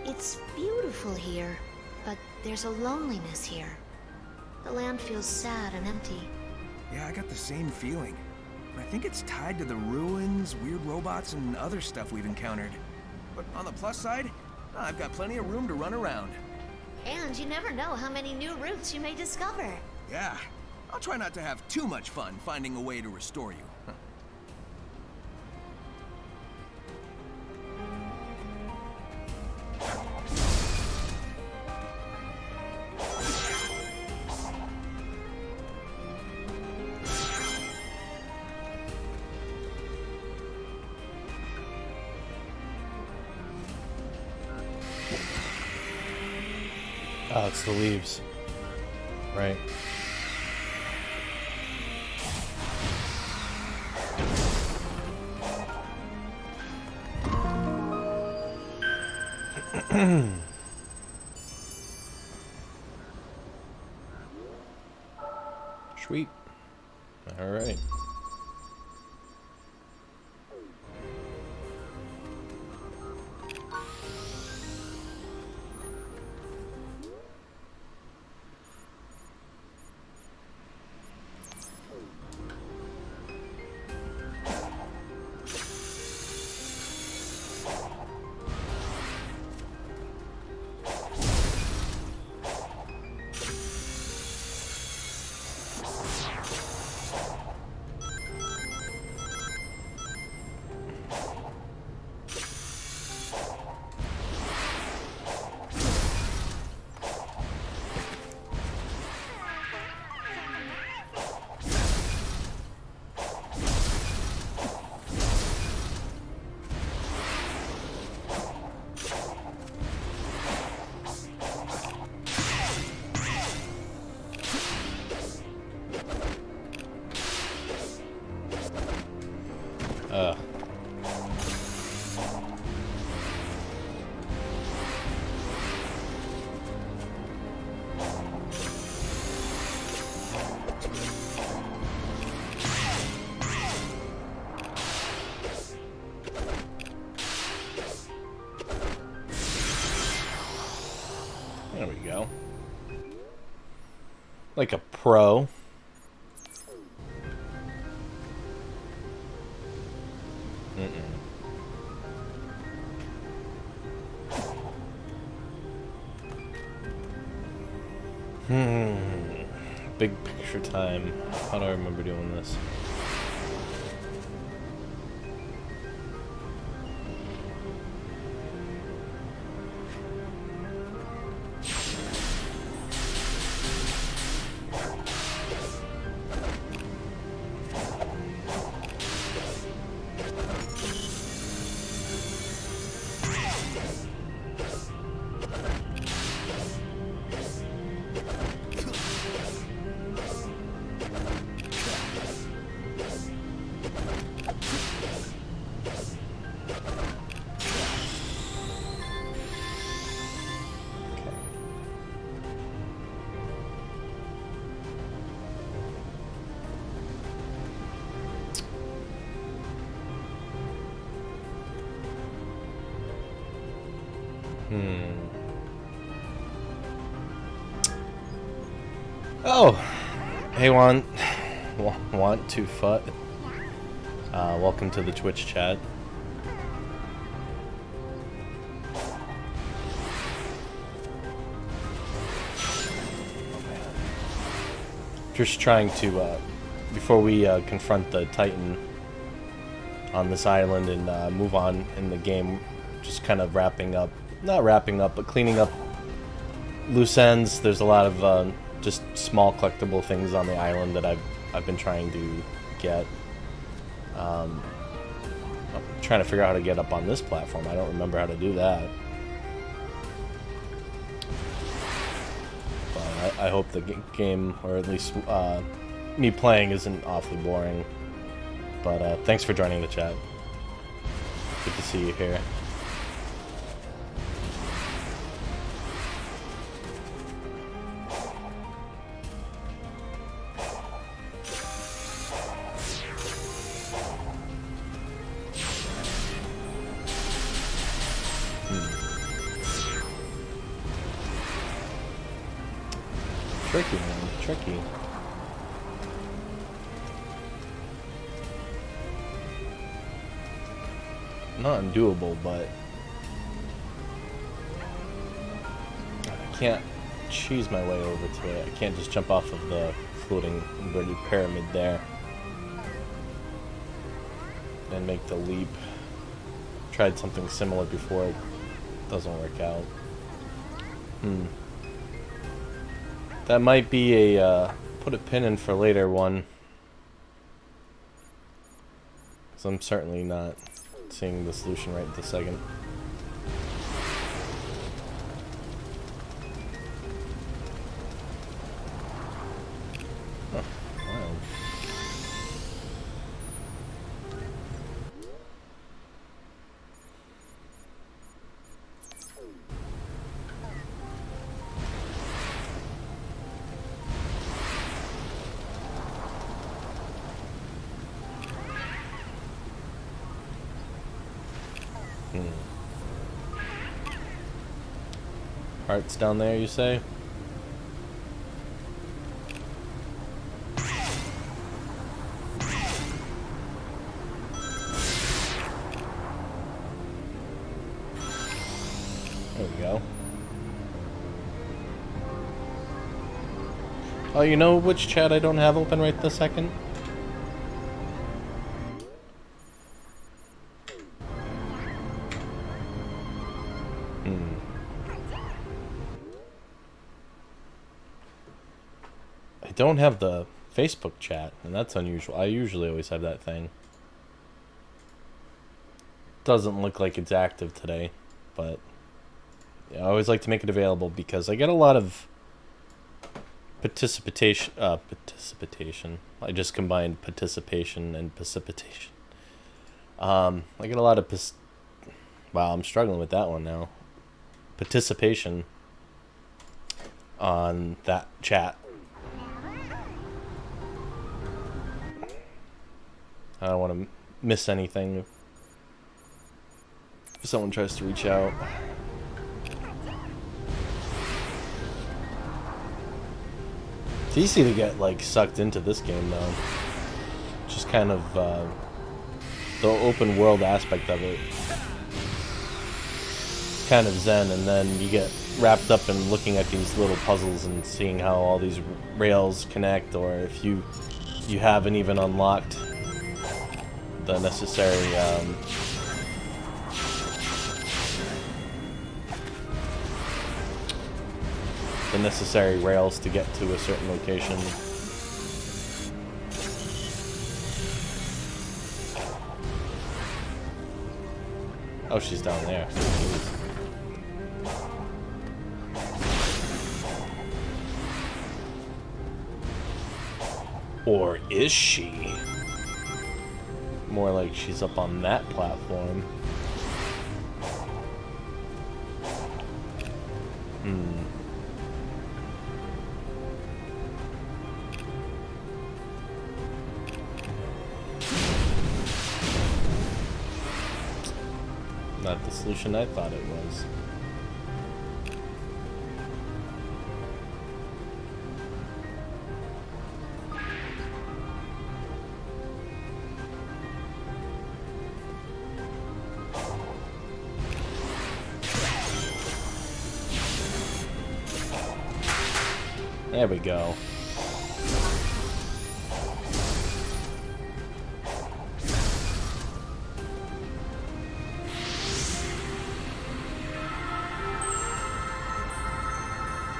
It's beautiful here, but there's a loneliness here. The land feels sad and empty. Yeah, I got the same feeling. I think it's tied to the ruins, weird robots, and other stuff we've encountered. But on the plus side, I've got plenty of room to run around. And you never know how many new routes you may discover. Yeah, I'll try not to have too much fun finding a way to restore you. Oh, it's the leaves. Right. Sweet. All right. There we go. Like a pro. Big picture time. How do I remember doing this? Oh, hey, want to fut? Welcome to the Twitch chat. Just trying to, before we confront the Titan on this island and move on in the game, just kind of not wrapping up, but cleaning up loose ends. There's a lot of just small collectible things on the island that I've been trying to get. I'm trying to figure out how to get up on this platform. I don't remember how to do that. But I hope the game, or at least me playing, isn't awfully boring. But thanks for joining the chat. Good to see you here. tricky, man. Tricky. Not undoable, but I can't cheese my way over to it. I can't just jump off of the floating inverted pyramid there and make the leap. Tried something similar before, it doesn't work out. That might be a put a pin in for later one, because I'm certainly not seeing the solution right this second. Oh, wow. Hearts down there, you say? There we go. Oh, you know which chat I don't have open right this second? I don't have the Facebook chat, and that's unusual. I usually always have that thing. Doesn't look like it's active today, but yeah, I always like to make it available because I get a lot of participation. I just combined participation and precipitation. I get a lot of wow, I'm struggling with that one now. Participation on that chat. I don't want to miss anything if someone tries to reach out. It's easy to get like sucked into this game though. Just kind of the open world aspect of it. It's kind of zen, and then you get wrapped up in looking at these little puzzles and seeing how all these rails connect, or if you haven't even unlocked the necessary rails to get to a certain location. Oh, she's down there. Or is she? More like she's up on that platform. Not the solution I thought it was. There we go.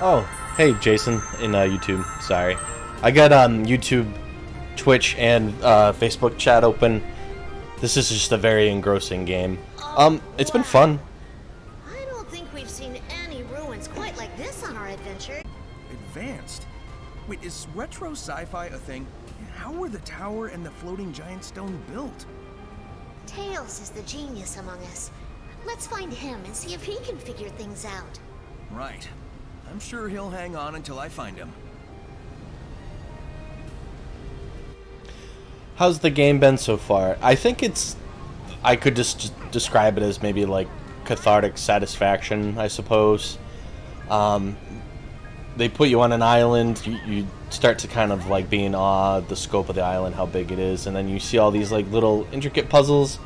Oh, hey Jason in YouTube. Sorry, I got YouTube, Twitch, and Facebook chat open. This is just a very engrossing game. It's been fun. I don't think we've seen any ruins quite like this on our adventure. Advanced? Wait, is retro sci-fi a thing? How were the tower and the floating giant stone built? Tails is the genius among us. Let's find him and see if he can figure things out. Right. I'm sure he'll hang on until I find him. How's the game been so far? I think I could just describe it as maybe like cathartic satisfaction, I suppose. they put you on an island. You start to kind of like be in awe of the scope of the island, how big it is, and then you see all these like little intricate puzzles,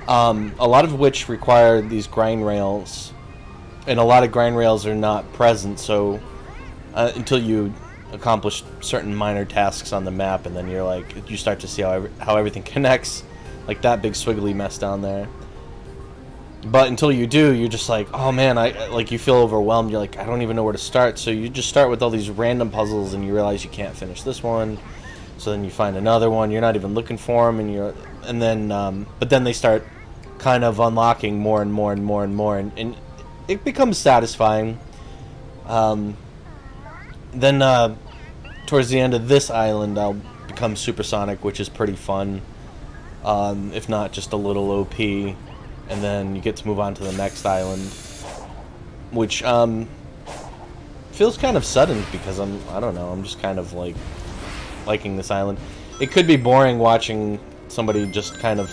a lot of which require these grind rails, and a lot of grind rails are not present. So until you accomplish certain minor tasks on the map, and then you're like, you start to see how everything connects, like that big swiggly mess down there. But until you do, you're just like, oh man, you feel overwhelmed. You're like, I don't even know where to start. So you just start with all these random puzzles, and you realize you can't finish this one. So then you find another one. You're not even looking for them, but then they start kind of unlocking more and more and more and more, and it becomes satisfying. Then towards the end of this island, I'll become supersonic, which is pretty fun, if not just a little OP. And then you get to move on to the next island, which feels kind of sudden because I'm just kind of like liking this island. It could be boring watching somebody just kind of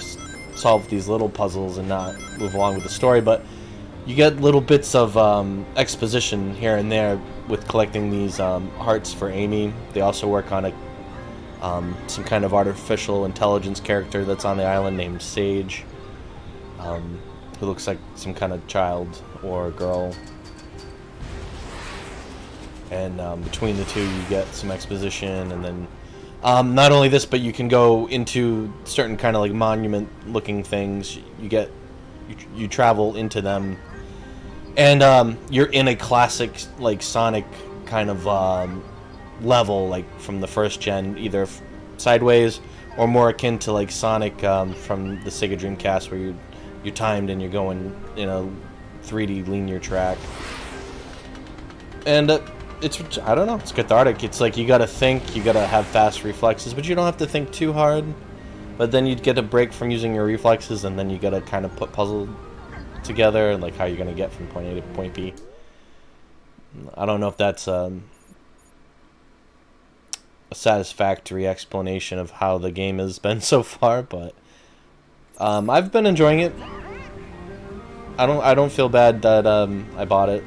solve these little puzzles and not move along with the story, but you get little bits of exposition here and there with collecting these hearts for Amy. They also work on some kind of artificial intelligence character that's on the island named Sage. Who looks like some kind of child or girl. And between the two you get some exposition, and then not only this, but you can go into certain kind of like monument looking things. You travel into them, and you're in a classic like Sonic kind of level, like from the first gen, either sideways or more akin to like Sonic from the Sega Dreamcast, where you're timed and you're going in a 3D linear track. And it's, I don't know, it's cathartic. It's like you gotta think, you gotta have fast reflexes, but you don't have to think too hard. But then you'd get a break from using your reflexes, and then you gotta kind of put puzzle together, and like how you're gonna get from point A to point B. I don't know if that's a satisfactory explanation of how the game has been so far, but I've been enjoying it. I don't feel bad that I bought it.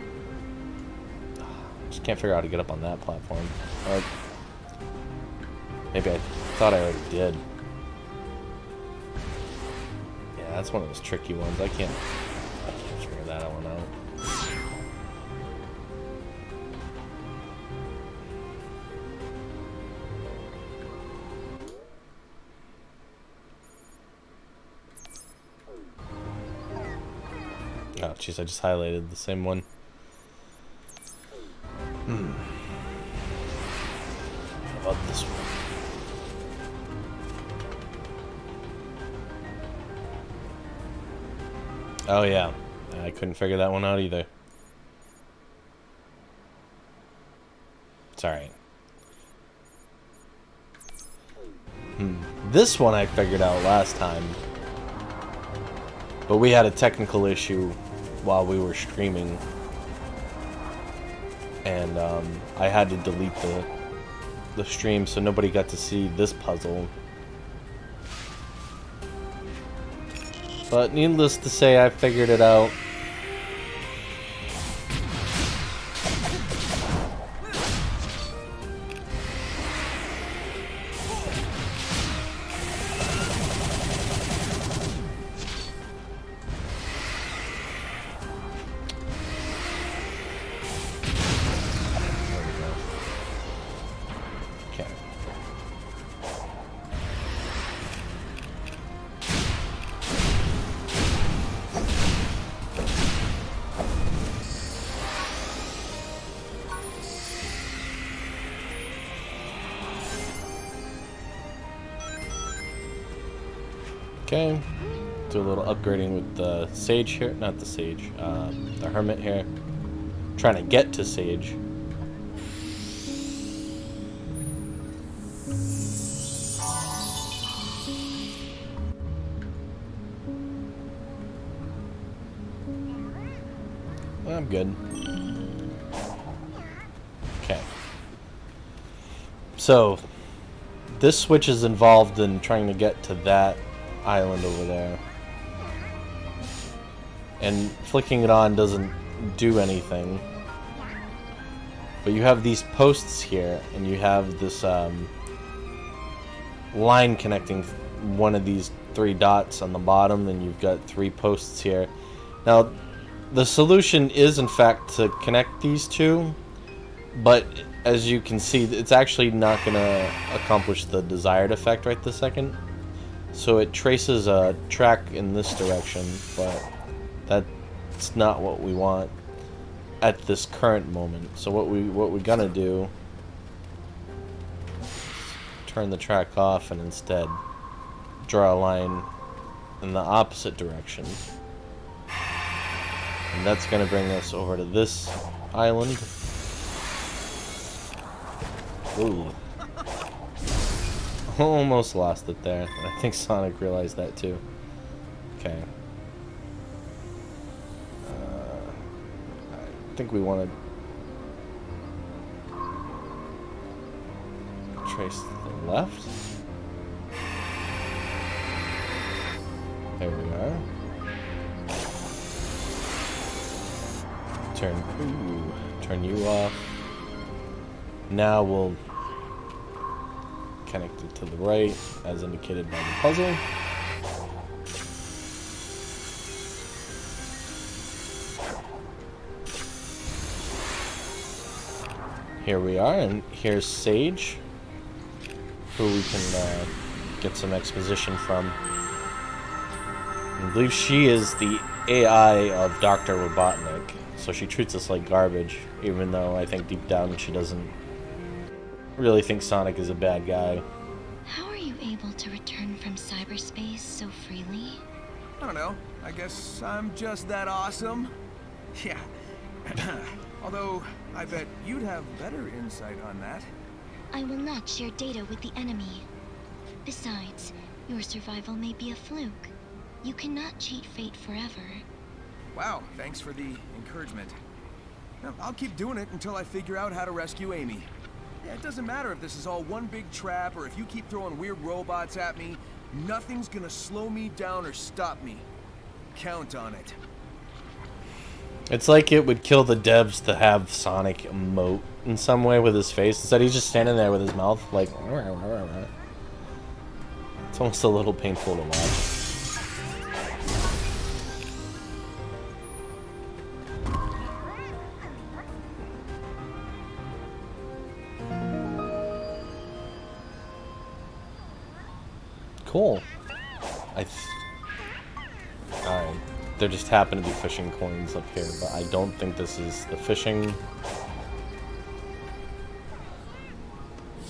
Just can't figure out how to get up on that platform. Or maybe I thought I already did. Yeah, that's one of those tricky ones. I can't figure that one out. Oh, jeez, I just highlighted the same one. How about this one? Oh, yeah. I couldn't figure that one out either. It's alright. This one I figured out last time. But we had a technical issue while we were streaming, and I had to delete the stream, so nobody got to see this puzzle. But needless to say, I figured it out. Okay, do a little upgrading with the Sage here, not the Sage, the Hermit here. Trying to get to Sage. I'm good. Okay. So, this switch is involved in trying to get to that island over there, and flicking it on doesn't do anything. But you have these posts here, and you have this line connecting one of these 3 dots on the bottom, and you've got 3 posts here. Now, the solution is, in fact, to connect these 2, but as you can see, it's actually not going to accomplish the desired effect right this second. So it traces a track in this direction, but that's not what we want at this current moment. So what we're gonna do is turn the track off and instead draw a line in the opposite direction. And that's gonna bring us over to this island. Ooh. Almost lost it there. I think Sonic realized that too. Okay. I think we want to trace the left. There we are. Turn you off. Now we'll connect it to the right, as indicated by the puzzle. Here we are, and here's Sage, who we can get some exposition from. I believe she is the AI of Dr. Robotnik, so she treats us like garbage, even though I think deep down she doesn't really think Sonic is a bad guy. How are you able to return from cyberspace so freely? I don't know. I guess I'm just that awesome. Yeah. Although, I bet you'd have better insight on that. I will not share data with the enemy. Besides, your survival may be a fluke. You cannot cheat fate forever. Wow, thanks for the encouragement. Now, I'll keep doing it until I figure out how to rescue Amy. Yeah, it doesn't matter if this is all one big trap or if you keep throwing weird robots at me. Nothing's gonna slow me down or stop me. Count on it. It's like it would kill the devs to have Sonic emote in some way with his face. Instead, he's just standing there with his mouth like... It's almost a little painful to watch. Cool. Alright. There just happen to be fishing coins up here, but I don't think this is the fishing.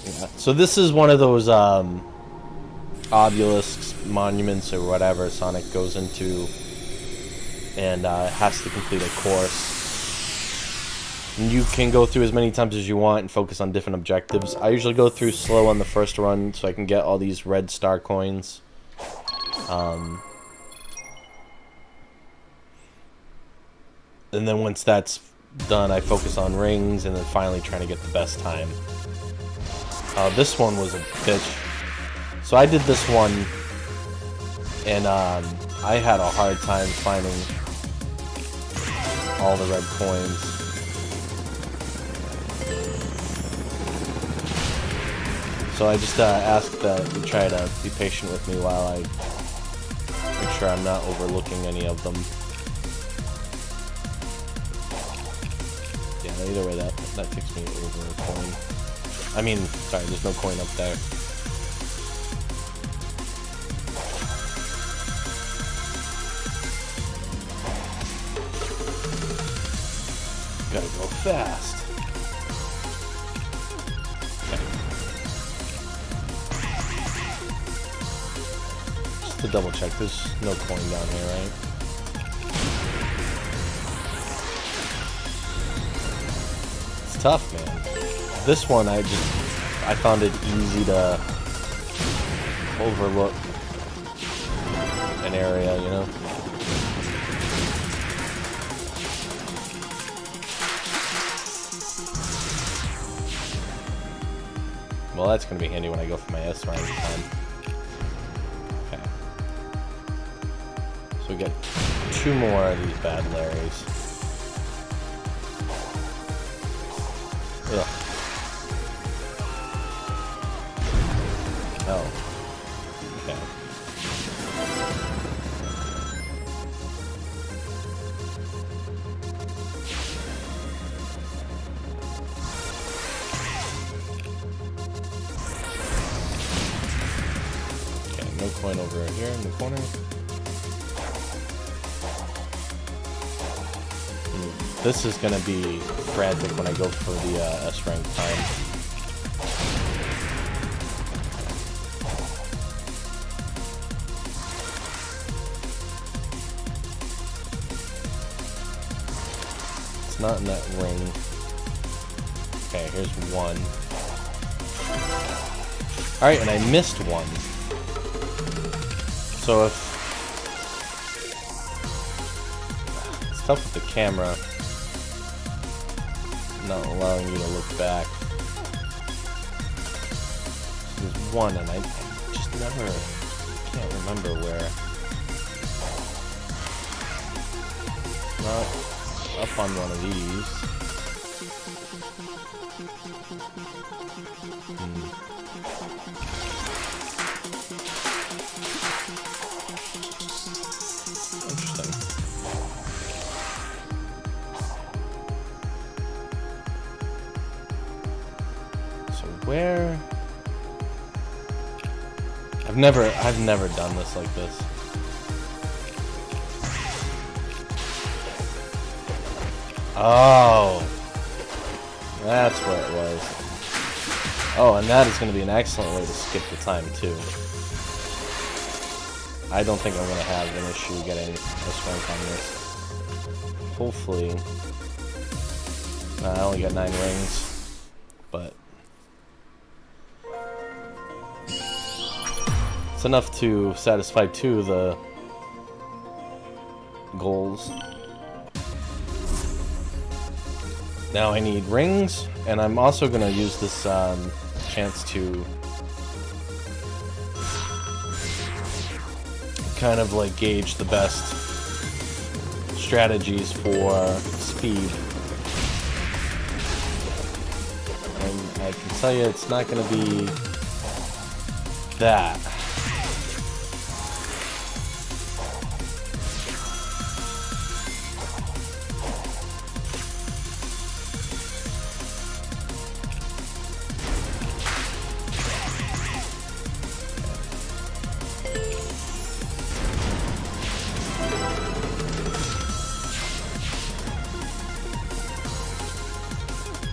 Yeah. So this is one of those obelisks, monuments, or whatever Sonic goes into and has to complete a course. And you can go through as many times as you want and focus on different objectives. I usually go through slow on the first run so I can get all these red star coins. And then once that's done, I focus on rings and then finally trying to get the best time. This one was a bitch. So I did this one, and I had a hard time finding all the red coins. So I just ask that you try to be patient with me while I make sure I'm not overlooking any of them. Yeah, either way, that takes me over a coin. I mean, sorry, there's no coin up there. Gotta go fast. Okay. Just to double check, there's no coin down here, right? Tough, man. This one I found it easy to overlook an area, you know? Well, that's gonna be handy when I go for my S round time. Okay. So we get 2 more of these bad Larrys. Ugh. Oh. Okay. Okay, no coin over here in the corner. This is gonna be frantic when I go for the S rank time. It's not in that ring. Okay, here's one. Alright, and I missed one. So if... It's tough with the camera. Not allowing you to look back. There's one, and I just never can't remember where. Not up on one of these. Interesting. Where? I've never done this like this. Oh, that's where it was. Oh, and that is going to be an excellent way to skip the time too. I don't think I'm going to have an issue getting a rank on this. Hopefully, I only got 9 rings, but. It's enough to satisfy 2 of the goals. Now I need rings, and I'm also going to use this chance to kind of like gauge the best strategies for speed. And I can tell you it's not going to be that.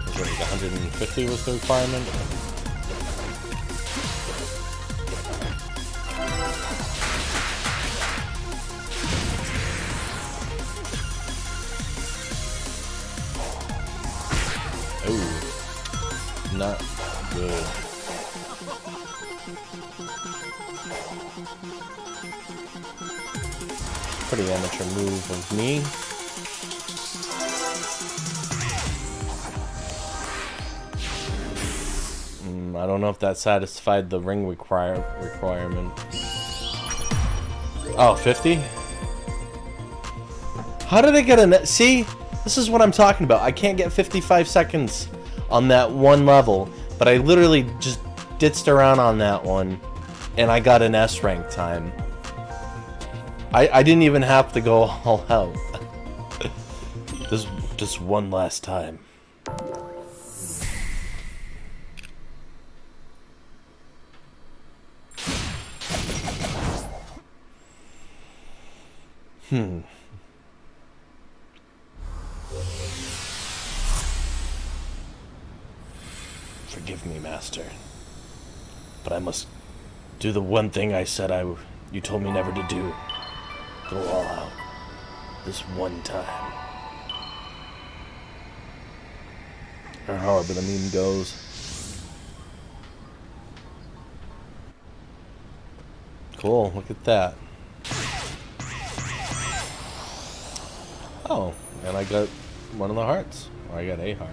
I think 150 was the requirement. Ooh, not good. Pretty amateur move of me. I don't know if that satisfied the ring requirement. Oh, 50? How did I get a net? See? This is what I'm talking about. I can't get 55 seconds on that one level, but I literally just ditzed around on that one, and I got an S rank time. I didn't even have to go all out. This just one last time. Forgive me, Master, but I must do the one thing I said you told me never to do. Go all out. This one time. Or however the meme goes. Cool, look at that. Oh, and I got one of the hearts. Or I got a heart.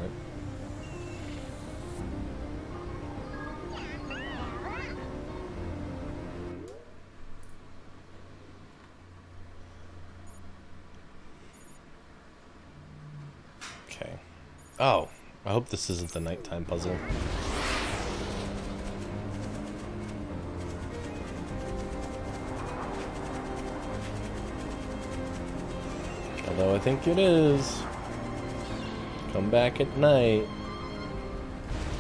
Okay. Oh, I hope this isn't the nighttime puzzle. Although I think it is. Come back at night.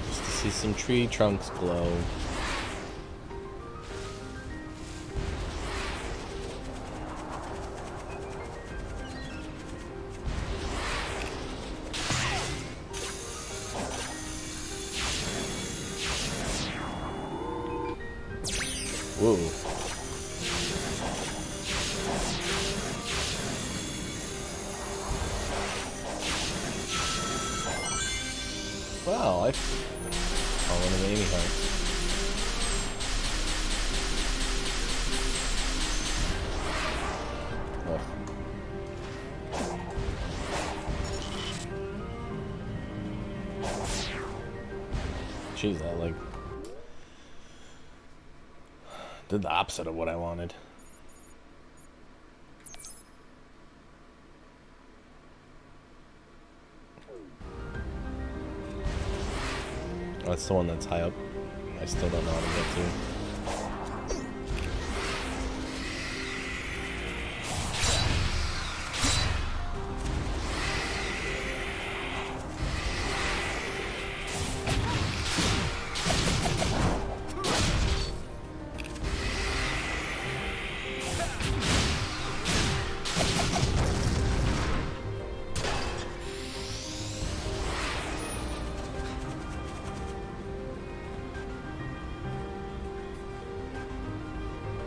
Just to see some tree trunks glow. Whoa. Wow, one of the Amy hearts. Oh. Jeez, I like did the opposite of what I wanted. Oh, that's the one that's high up. I still don't know how to get to.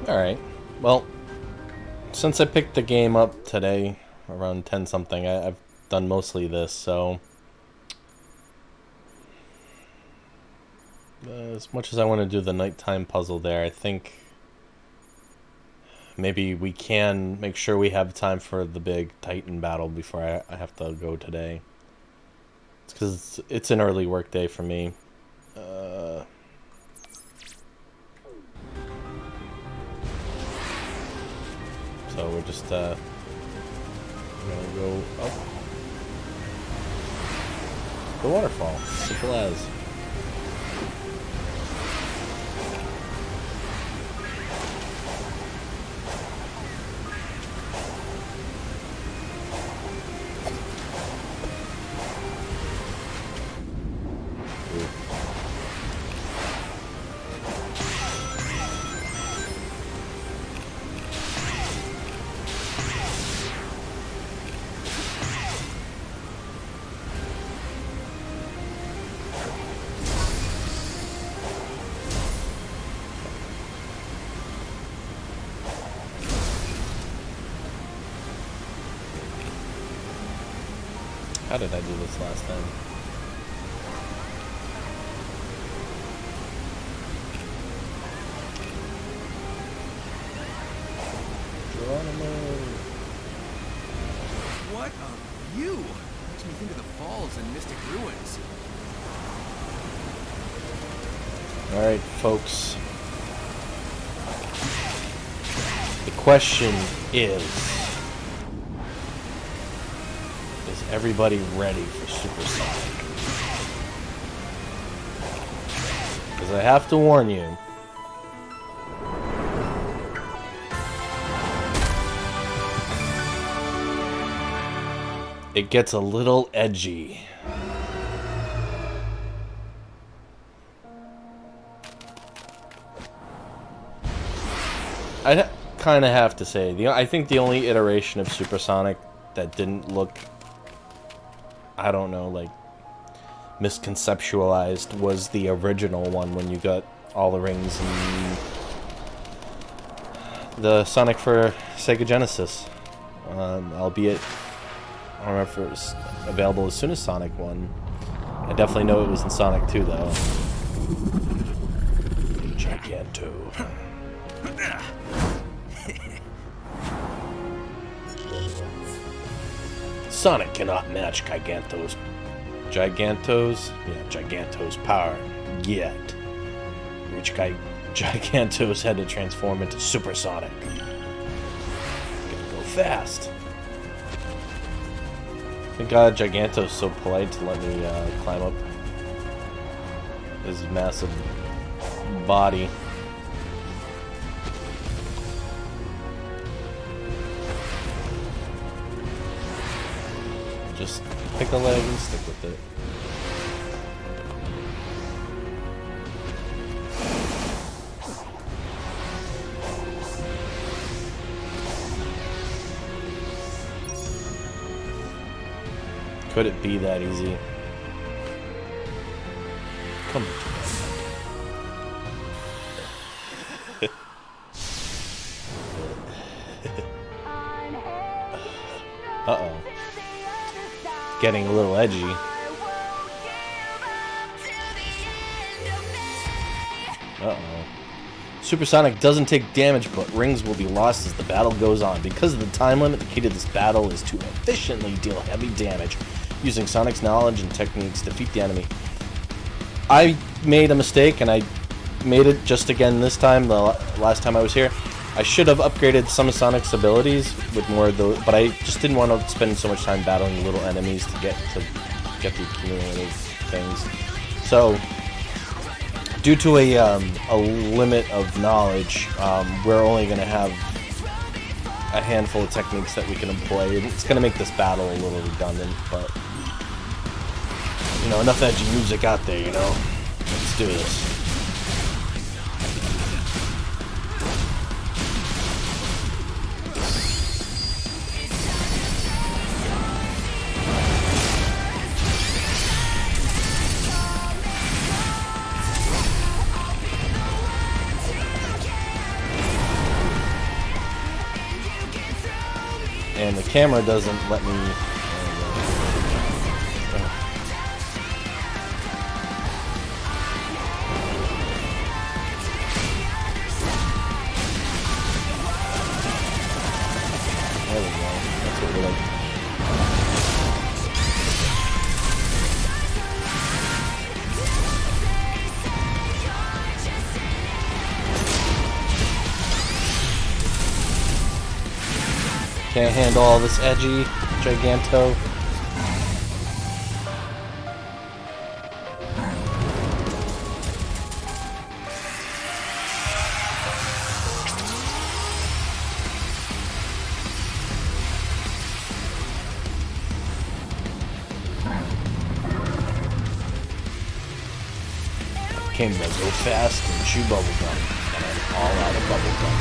Alright, well, since I picked the game up today, around 10 something, I've done mostly this, so as much as I want to do the nighttime puzzle there, I think maybe we can make sure we have time for the big Titan battle before I have to go today. It's because it's an early work day for me. So we're just gonna go up the waterfall. Simple as. How did I do this last time? Geronimo. What a view! Makes me think of the falls and mystic ruins. Alright, folks. The question is everybody ready for Supersonic? Because I have to warn you, it gets a little edgy. I kind of have to say, I think the only iteration of Supersonic that didn't look, I don't know, like, misconceptualized was the original one when you got all the rings and the Sonic for Sega Genesis. Albeit, I don't know if it was available as soon as Sonic 1. I definitely know it was in Sonic 2, though. Giganto. Sonic cannot match Giganto's power yet. Which Giganto's had to transform into Supersonic. Gotta go fast. Thank God Giganto's so polite to let me climb up his massive body. Just pick a leg and stick with it. Could it be that easy? Come on. Uh-oh. Getting a little edgy. Uh-oh. Supersonic doesn't take damage, but rings will be lost as the battle goes on. Because of the time limit, the key to this battle is to efficiently deal heavy damage using Sonic's knowledge and techniques to defeat the enemy. I made a mistake, and I made it just again this time, the last time I was here. I should have upgraded some of Sonic's abilities with more of those, but I just didn't want to spend so much time battling little enemies to get the accumulative things. So, due to a limit of knowledge, we're only going to have a handful of techniques that we can employ. It's going to make this battle a little redundant, but you know, enough edgy music out there, you know. Let's do this. And the camera doesn't let me. There we go. That's what we like. Can't handle all this edgy Giganto. Came to go fast and chew bubblegum, and I'm all out of bubblegum.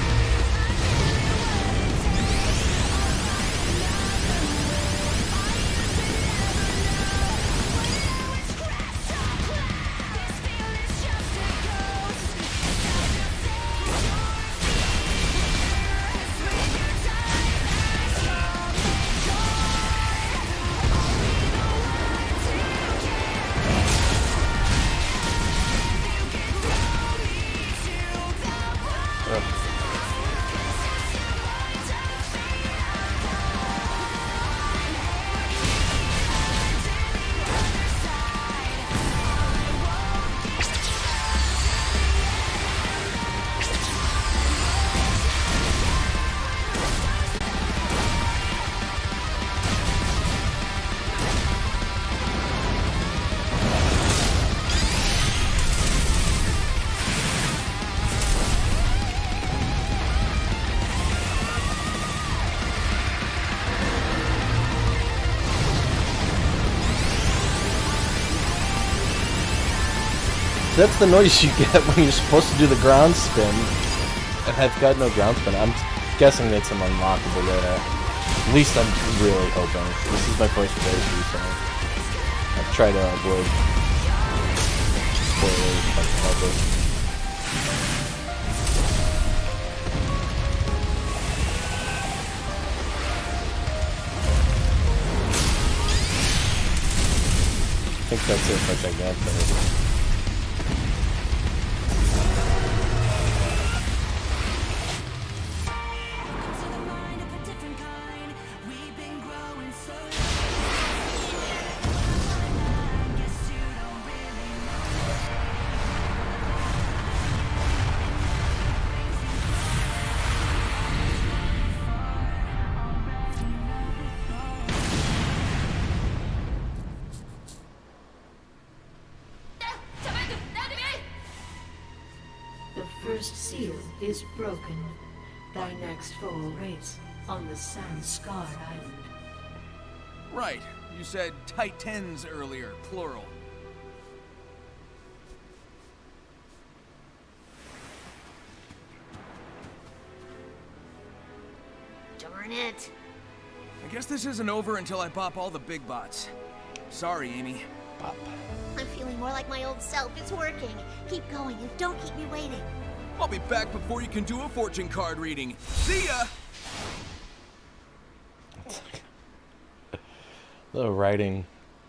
That's the noise you get when you're supposed to do the ground spin. And I've got no ground spin. I'm guessing it's an unlockable later. At least I'm really hoping. This is my first playthrough, so I've tried to avoid spoilers if I can help it. I think that's it for Giganto. first seal is broken. Thy next foe awaits on the sand-scarred island. Right. You said Titans earlier, plural. Darn it. I guess this isn't over until I pop all the big bots. Sorry, Amy. Pop. I'm feeling more like my old self. It's working. Keep going and don't keep me waiting. I'll be back before you can do a fortune card reading. See ya! The writing.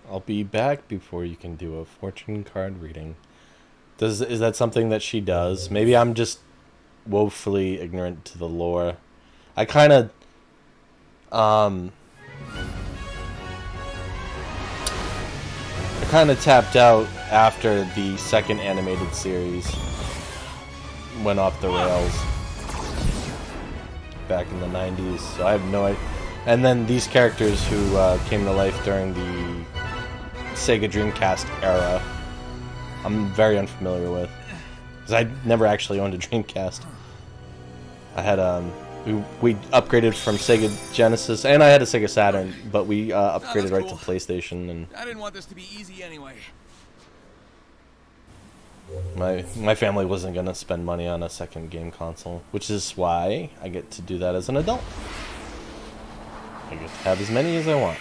I'll be back before you can do a fortune card reading. Is that something that she does? Maybe I'm just woefully ignorant to the lore. I kind of tapped out after the second animated series went off the rails back in the 90s, so I have no idea. And then these characters who came to life during the Sega Dreamcast era, I'm very unfamiliar with, because I never actually owned a Dreamcast. I had we upgraded from Sega Genesis, and I had a Sega Saturn, but we upgraded right to PlayStation. And I didn't want this to be easy anyway. my family wasn't gonna spend money on a second game console, which is why I get to do that as an adult. I get to have as many as I want.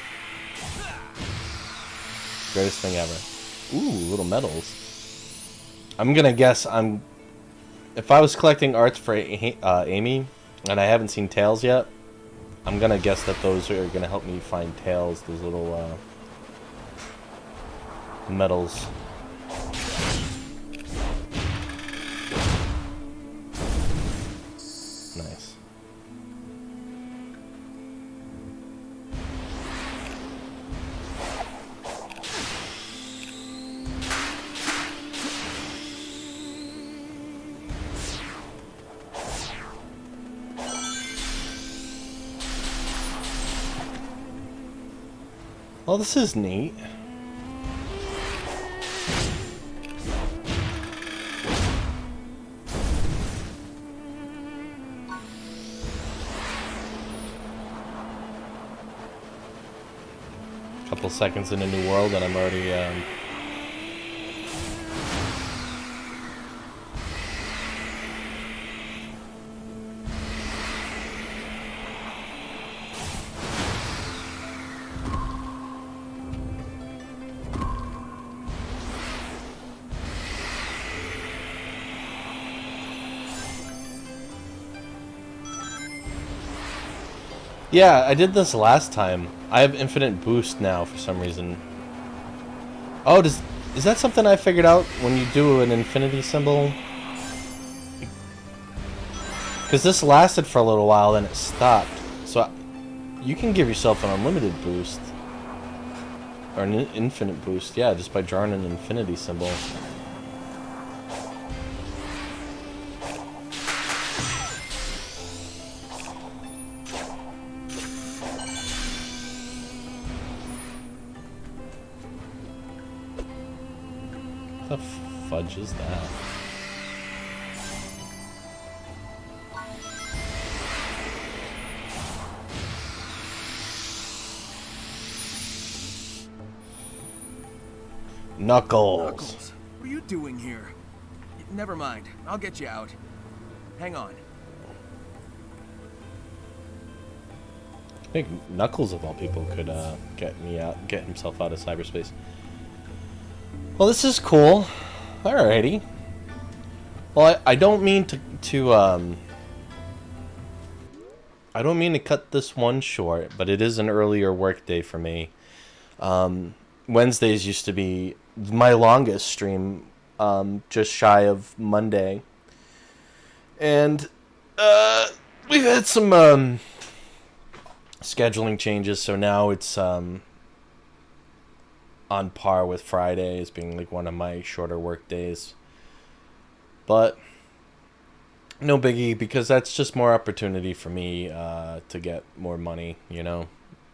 Greatest thing ever. Ooh, little medals. I'm gonna guess if I was collecting arts for Amy, and I haven't seen Tails yet, I'm gonna guess that those are gonna help me find Tails, those little medals. Nice. Well, this is neat. Couple seconds in a new world and I'm already yeah, I did this last time. I have infinite boost now for some reason. Oh, is that something I figured out when you do an infinity symbol? Because this lasted for a little while, then it stopped. So you can give yourself an unlimited boost. Or an infinite boost, yeah, just by drawing an infinity symbol. What the fudge is that? Knuckles. Knuckles, what are you doing here? Never mind, I'll get you out. Hang on. I think Knuckles, of all people, could get himself out of cyberspace. Well, this is cool. Alrighty. Well, I don't mean I don't mean to cut this one short, but it is an earlier work day for me. Wednesdays used to be my longest stream, just shy of Monday. And we've had some scheduling changes, so now it's on par with Friday as being like one of my shorter work days. But no biggie, because that's just more opportunity for me to get more money, you know,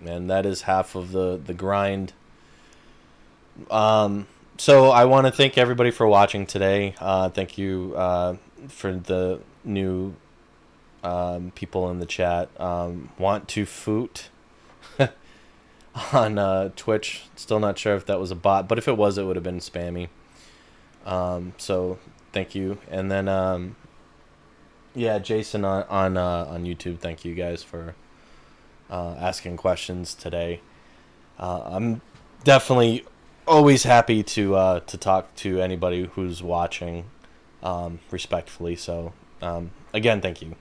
and that is half of the grind. So I want to thank everybody for watching today. Thank you for the new people in the chat, want to foot on Twitch. Still not sure if that was a bot, but if it was, it would have been spammy. So thank you. And then yeah, Jason on YouTube, thank you guys for asking questions today. I'm definitely always happy to talk to anybody who's watching, respectfully. So again, thank you.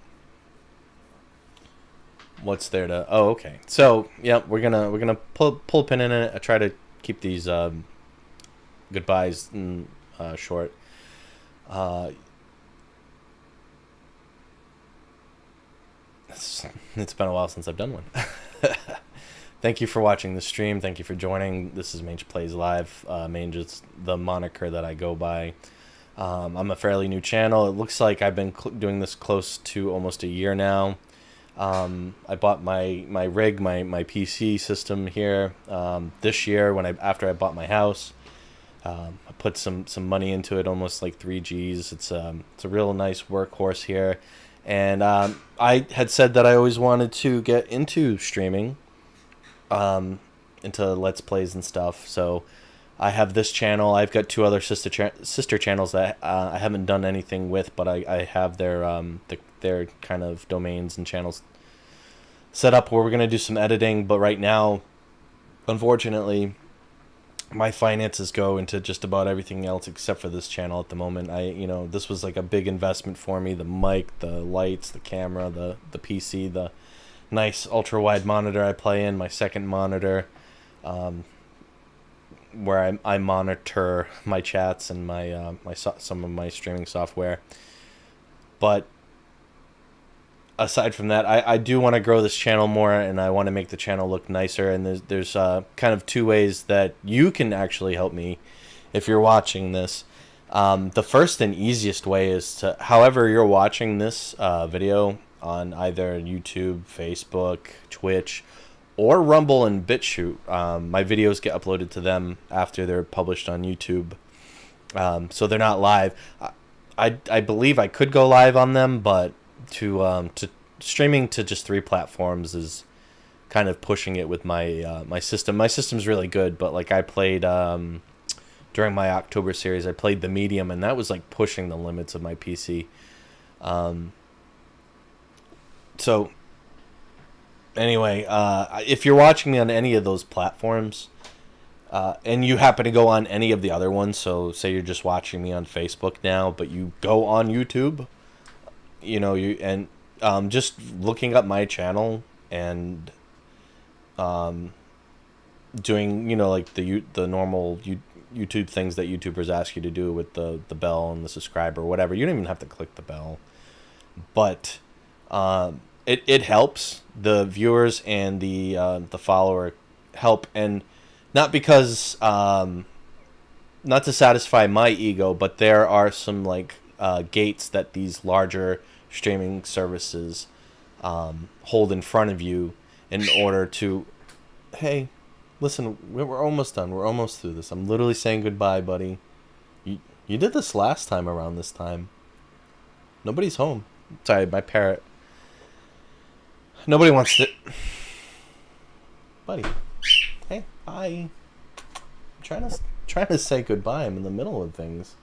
What's there to? Oh, okay. So yeah, we're gonna pull a pin in it. I try to keep these goodbyes short. It's been a while since I've done one. Thank you for watching the stream. Thank you for joining. This is Mange Plays Live. Mange is the moniker that I go by. I'm a fairly new channel. It looks like I've been doing this close to almost a year now. I bought my rig, my PC system here this year after I bought my house. I put some money into it, almost like 3 Gs. It's a real nice workhorse here. And I had said that I always wanted to get into streaming, into Let's Plays and stuff. So I have this channel. I've got 2 other sister channels that I haven't done anything with, but I have their kind of domains and channels set up where we're going to do some editing. But right now, unfortunately, my finances go into just about everything else except for this channel at the moment. This was like a big investment for me. The mic, the lights, the camera, the PC, the nice ultra-wide monitor I play in, my second monitor, where I monitor my chats and my some of my streaming software. But aside from that, I do want to grow this channel more, and I want to make the channel look nicer. And there's kind of 2 ways that you can actually help me if you're watching this. The first and easiest way is to, however you're watching this video on either YouTube, Facebook, Twitch, or Rumble and BitChute. My videos get uploaded to them after they're published on YouTube, so they're not live. I believe I could go live on them, but to streaming to just 3 platforms is kind of pushing it with my my system. My system's really good, but like I played during my October series, I played the medium, and that was like pushing the limits of my PC. So anyway, if you're watching me on any of those platforms, and you happen to go on any of the other ones, so say you're just watching me on Facebook now, but you go on YouTube, just looking up my channel and doing like the normal YouTube things that YouTubers ask you to do with the bell and the subscribe or whatever. You don't even have to click the bell, but it helps. The viewers and the follower help, and not because not to satisfy my ego, but there are some like gates that these larger streaming services hold in front of you in order to, hey, listen, we're almost done. We're almost through this. I'm literally saying goodbye, buddy. You did this last time around this time. Nobody's home. Sorry, my parrot. Nobody wants to... Buddy. Hey, bye. I'm trying to say goodbye. I'm in the middle of things.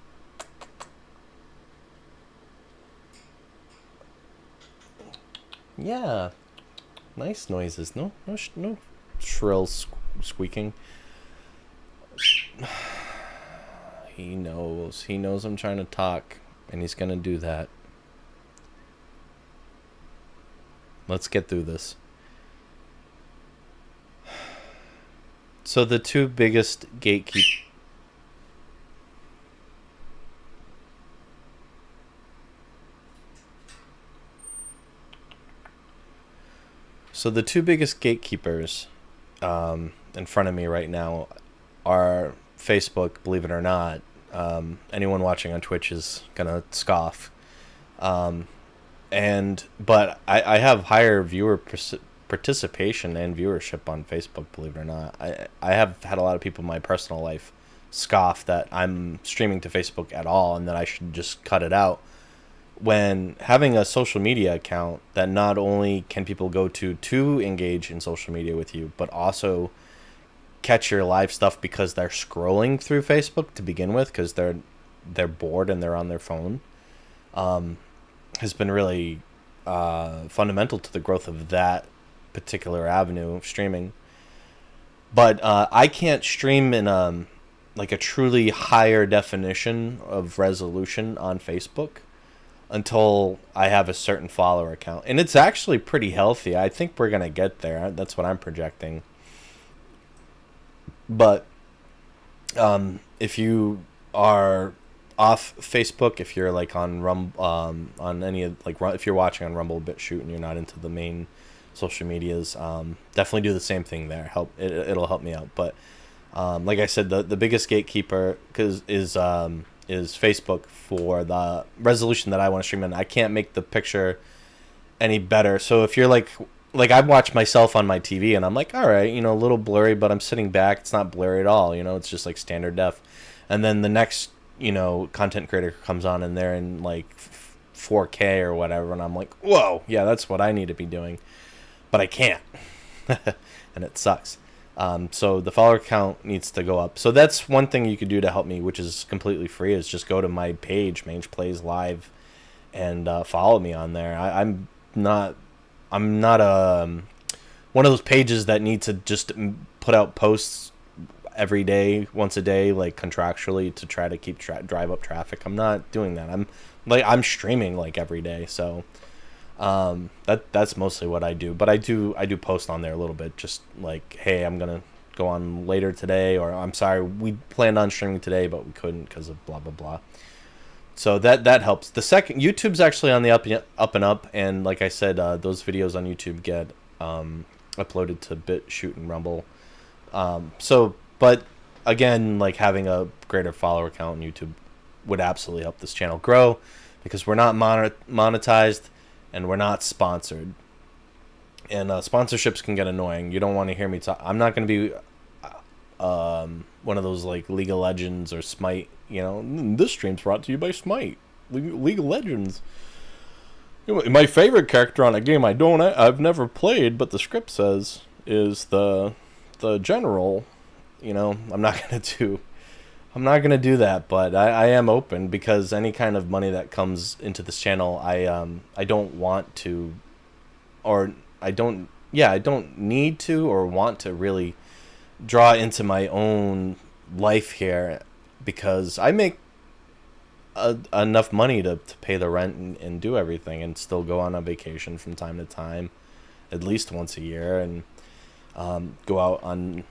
Yeah, nice noises. No shrill squeaking. He knows I'm trying to talk, and he's gonna do that. Let's get through this. So the 2 biggest gatekeepers. So the 2 biggest gatekeepers in front of me right now are Facebook, believe it or not. Anyone watching on Twitch is gonna scoff. But I have higher viewer participation and viewership on Facebook, believe it or not. I have had a lot of people in my personal life scoff that I'm streaming to Facebook at all and that I should just cut it out. when having a social media account that not only can people go to engage in social media with you, but also catch your live stuff because they're scrolling through Facebook to begin with, because they're bored and they're on their phone, has been really fundamental to the growth of that particular avenue of streaming. But I can't stream in like a truly higher definition of resolution on Facebook until I have a certain follower count. And it's actually pretty healthy. I think we're going to get there. That's what I'm projecting. But if you are off Facebook, if you're like on on any of, like, if you're watching on Rumble, BitChute, and you're not into the main social medias, definitely do the same thing there. It'll help me out. But like I said, the biggest gatekeeper is Facebook for the resolution that I want to stream in. I can't make the picture any better. So if you're like I watch myself on my TV and I'm like, all right, a little blurry, but I'm sitting back, it's not blurry at all, it's just like standard def. And then the next content creator comes on and they're in like 4K or whatever, and I'm like, whoa, yeah, that's what I need to be doing, but I can't. And it sucks. So the follower count needs to go up. So that's one thing you could do to help me, which is completely free, is just go to my page, Mange Plays Live, and follow me on there. I'm not one of those pages that need to just put out posts every day, once a day, like contractually, to try to keep drive up traffic. I'm not doing that. I'm streaming like every day, so that's mostly what I do. But I do post on there a little bit, just like, hey, I'm gonna go on later today, or I'm sorry, we planned on streaming today but we couldn't because of blah blah blah. So that helps. The second, YouTube's actually on the up and up, and like I said, those videos on YouTube get uploaded to BitChute and Rumble. But again, like, having a greater follower count on YouTube would absolutely help this channel grow, because we're not monetized and we're not sponsored. And sponsorships can get annoying. You don't want to hear me talk. I'm not going to be one of those like League of Legends or Smite. This stream's brought to you by Smite, League of Legends. My favorite character on a game I've never played, but the script says is the general. I'm not gonna do that, but I am open, because any kind of money that comes into this channel, I don't want to, or I don't need to or want to really draw into my own life here, because I make enough money to pay the rent and do everything, and still go on a vacation from time to time, at least once a year, and go out on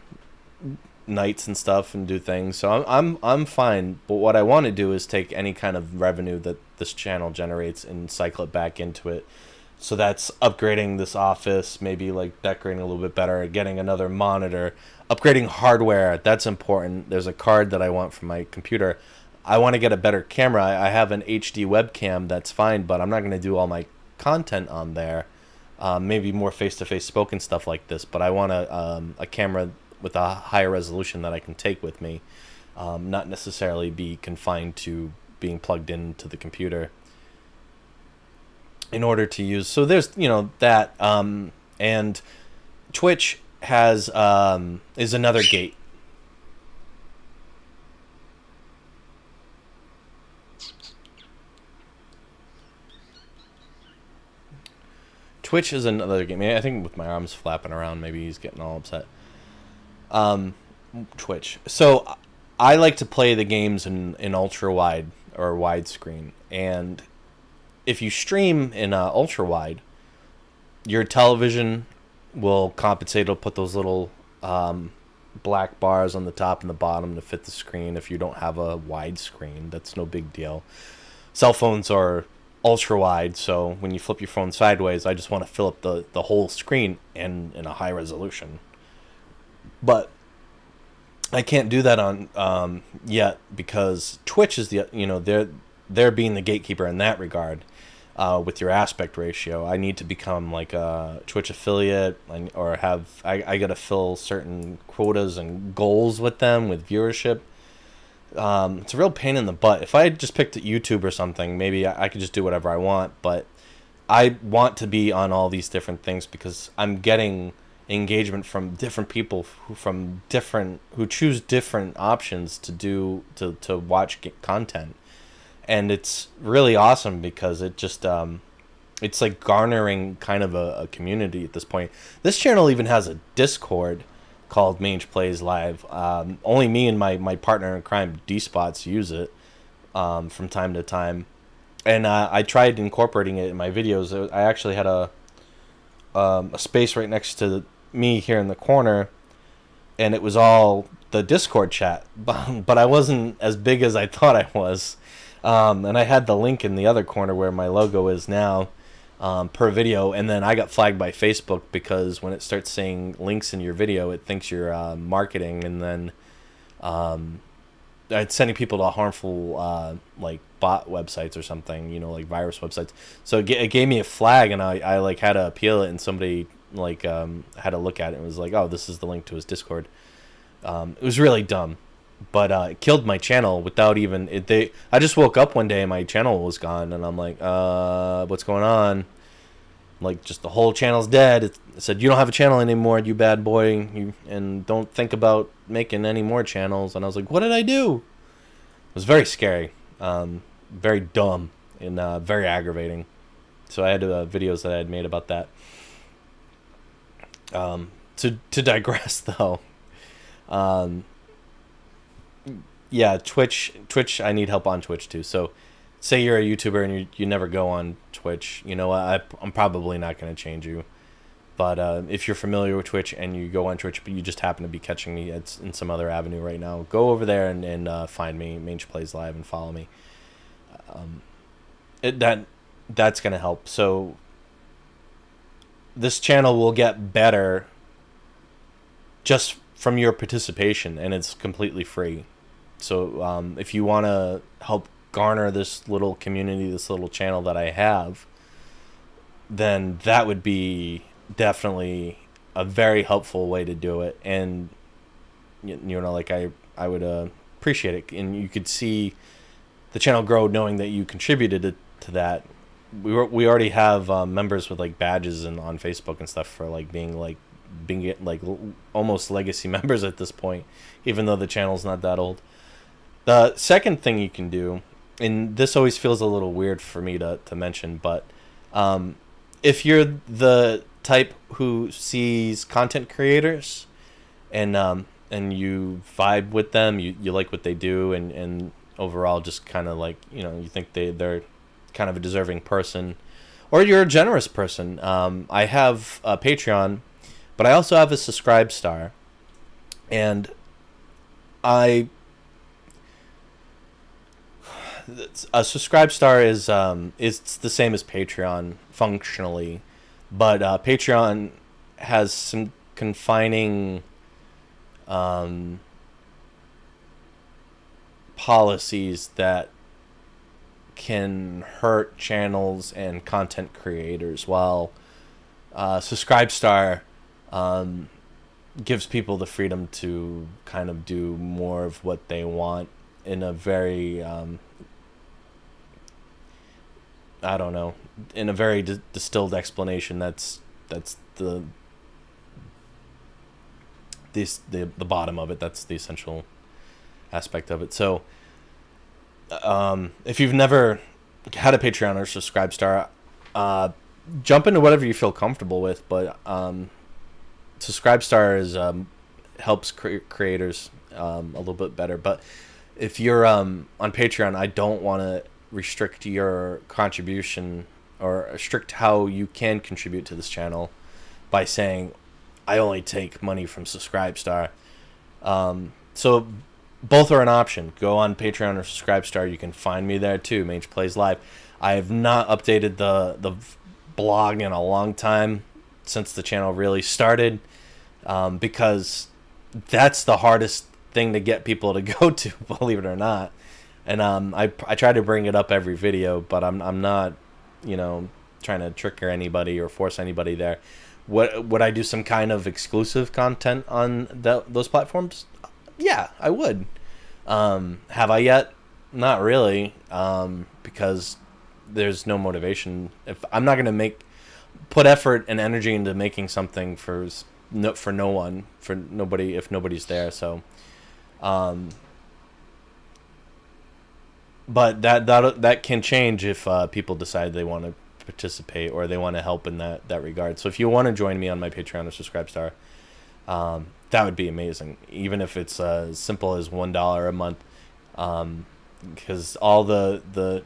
nights and stuff and do things. So I'm fine. But what I want to do is take any kind of revenue that this channel generates and cycle it back into it. So that's upgrading this office, maybe like decorating a little bit better, getting another monitor, upgrading hardware. That's important. There's a card that I want for my computer. I want to get a better camera. I have an HD webcam, that's fine, but I'm not going to do all my content on there. Maybe more face-to-face spoken stuff like this, but I want a camera with a higher resolution that I can take with me, not necessarily be confined to being plugged into the computer in order to use. So there's that, and Twitch has is another gate. Twitch is another game. I think with my arms flapping around, maybe he's getting all upset. Twitch. So I like to play the games in ultra wide or widescreen, and if you stream in ultra wide, your television will compensate. It'll put those little black bars on the top and the bottom to fit the screen. If you don't have a wide screen, that's no big deal. Cell phones are ultra wide, so when you flip your phone sideways, I just want to fill up the whole screen in a high resolution. But I can't do that on yet, because Twitch is they're being the gatekeeper in that regard, with your aspect ratio. I need to become like a Twitch affiliate, or I got to fill certain quotas and goals with them with viewership. It's a real pain in the butt. If I had just picked YouTube or something, maybe I could just do whatever I want. But I want to be on all these different things because I'm getting engagement from different people who choose different options to watch content, and it's really awesome because it just it's like garnering kind of a community at this point. This channel even has a Discord called Mange Plays Live. Only me and my partner in crime, D-Spots, use it from time to time. And I tried incorporating it in my videos. I actually had a space right next to me here in the corner, and it was all the Discord chat. But I wasn't as big as I thought I was. And I had the link in the other corner where my logo is now. Per video, and then I got flagged by Facebook because when it starts saying links in your video, it thinks you're marketing, and then it's sending people to harmful like bot websites or something, you know, like virus websites. So it gave me a flag, and I like had to appeal it, and somebody like had to look at it and was like, oh, this is the link to his Discord. It was really dumb, but it killed my channel without even I just woke up one day and my channel was gone, and I'm like, what's going on? Like, just the whole channel's dead. It said, you don't have a channel anymore, you bad boy, and don't think about making any more channels. And I was like, what did I do? It was very scary, very dumb, and very aggravating. So I had videos that I had made about that. To digress though, yeah, Twitch. I need help on Twitch too. So, say you're a YouTuber and you never go on Twitch. You know, I'm probably not going to change you. But if you're familiar with Twitch and you go on Twitch, but you just happen to be catching me in some other avenue right now, go over there and find me, Mange Plays Live, and follow me. That's going to help. So this channel will get better just from your participation, and it's completely free. So if you want to help garner this little community, this little channel that I have, then that would be definitely a very helpful way to do it. And you know, like I would appreciate it, and you could see the channel grow knowing that you contributed to that. We already have members with like badges and on Facebook and stuff for like being almost legacy members at this point, even though the channel's not that old. The second thing you can do, and this always feels a little weird for me to mention, but if you're the type who sees content creators and you vibe with them, you like what they do, and overall just kind of like, you know, you think they're kind of a deserving person, or you're a generous person. I have a Patreon, but I also have a Subscribe Star, and a Subscribe Star is it's the same as Patreon functionally, but Patreon has some confining policies that can hurt channels and content creators, while Subscribe Star gives people the freedom to kind of do more of what they want in a very I don't know, in a very distilled explanation. That's the bottom of it. That's the essential aspect of it. So if you've never had a Patreon or Subscribe Star, jump into whatever you feel comfortable with, but Subscribe Star helps creators a little bit better. But if you're on Patreon, I don't want to restrict your contribution or restrict how you can contribute to this channel by saying I only take money from Subscribe Star. So both are an option. Go on Patreon or Subscribe Star. You can find me there too, Mange Plays Live. I have not updated the blog in a long time, since the channel really started, because that's the hardest thing to get people to go to, believe it or not. And I try to bring it up every video, but I'm not, you know, trying to trick anybody or force anybody there. Would I do some kind of exclusive content on those platforms? Yeah, I would. Have I yet? Not really, because there's no motivation. If I'm not gonna put effort and energy into making something for no one, for nobody, if nobody's there. So, but that can change if people decide they want to participate or they want to help in that regard. So if you want to join me on my Patreon or Subscribe Star, that would be amazing. Even if it's as simple as $1 a month, because all the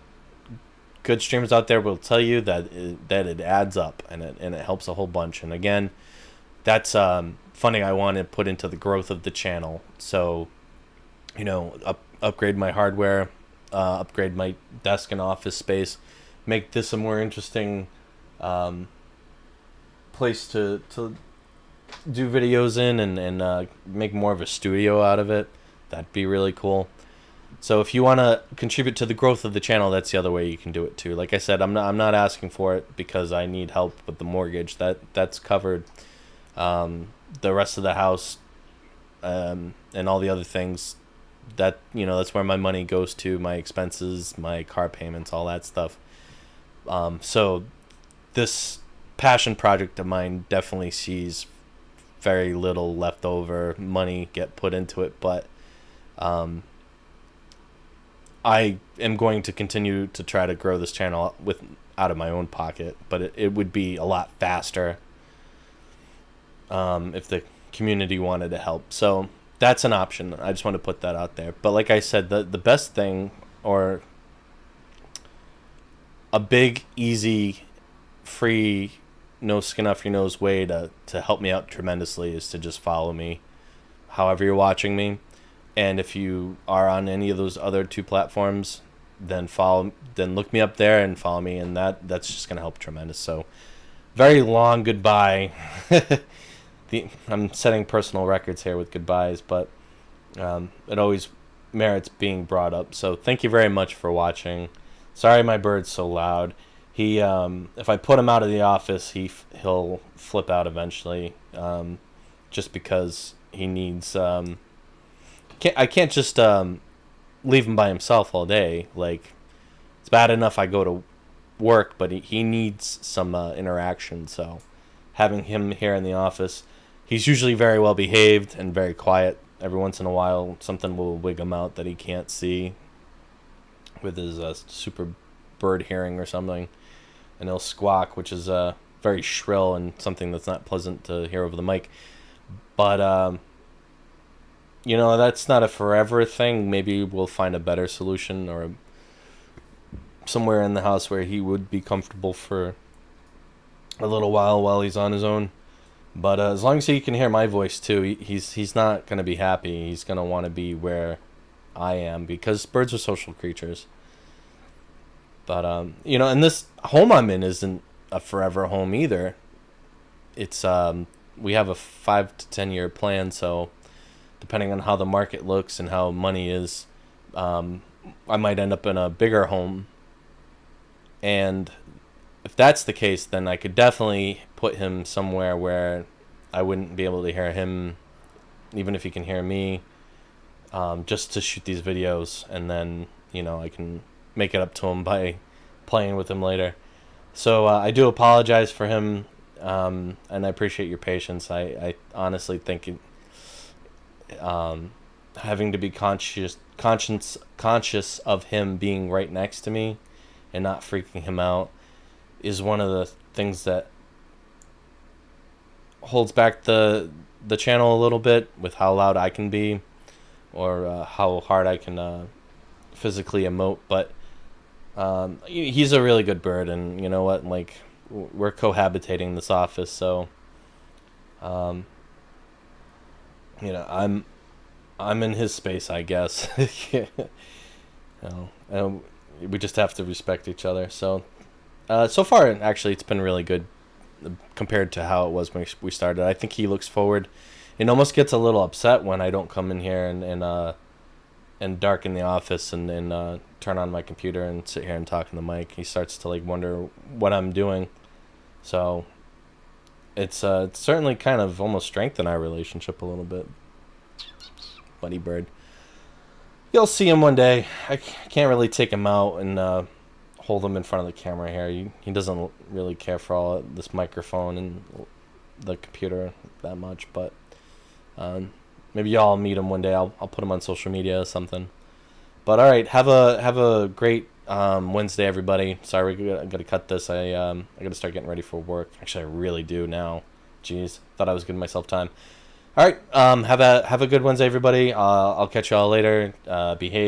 good streamers out there will tell you that it adds up and it helps a whole bunch. And again, that's funding I want to put into the growth of the channel. So, upgrade my hardware, upgrade my desk and office space, make this a more interesting place to do videos in, and make more of a studio out of it. That'd be really cool. So if you want to contribute to the growth of the channel, that's the other way you can do it too. Like I said, I'm not asking for it because I need help with the mortgage. That's covered. The rest of the house, and all the other things, that's where my money goes to, my expenses, my car payments, all that stuff. So this passion project of mine definitely sees very little leftover money get put into it, but I am going to continue to try to grow this channel out of my own pocket, but it would be a lot faster if the community wanted to help. So that's an option. I just want to put that out there. But like I said, the best thing, or a big, easy, free, no skin off your nose way to help me out tremendously is to just follow me however you're watching me. And if you are on any of those other two platforms, then look me up there and follow me, and that's just going to help tremendous. So very long goodbye. I'm setting personal records here with goodbyes, but it always merits being brought up. So thank you very much for watching. Sorry my bird's so loud. He if I put him out of the office, he'll flip out eventually, just because he needs I can't just leave him by himself all day. Like, it's bad enough I go to work, but he needs some interaction. So having him here in the office, he's usually very well behaved and very quiet. Every once in a while, something will wig him out that he can't see with his super bird hearing or something, and he'll squawk, which is very shrill and something that's not pleasant to hear over the mic. But that's not a forever thing. Maybe we'll find a better solution, or somewhere in the house where he would be comfortable for a little while he's on his own. But as long as he can hear my voice too, he's not going to be happy. He's going to want to be where I am, because birds are social creatures. But and this home I'm in isn't a forever home either. It's we have a 5 to 10 year plan, so depending on how the market looks and how money is, I might end up in a bigger home. And if that's the case, then I could definitely put him somewhere where I wouldn't be able to hear him, even if he can hear me, just to shoot these videos. And then, I can make it up to him by playing with him later. So I do apologize for him, and I appreciate your patience. I honestly think having to be conscious of him being right next to me and not freaking him out is one of the things that holds back the channel a little bit, with how loud I can be, or how hard I can physically emote. But he's a really good bird, and you know what, like, we're cohabitating this office, so I'm in his space, I guess. We just have to respect each other. So so far, actually, it's been really good compared to how it was when we started. I think he looks forward and almost gets a little upset when I don't come in here and darken the office and turn on my computer and sit here and talk in the mic. He starts to wonder what I'm doing. So it's certainly kind of almost strengthened our relationship a little bit. Buddy bird. You'll see him one day. I can't really take him out and hold him in front of the camera here. He doesn't really care for all this microphone and the computer that much, but maybe y'all meet him one day. I'll put him on social media or something. But all right, have a great Wednesday, everybody. Sorry, I gotta cut this. I gotta start getting ready for work. Actually, I really do now. Jeez, thought I was giving myself time. All right, have a good Wednesday, everybody. I'll catch y'all later. Behave.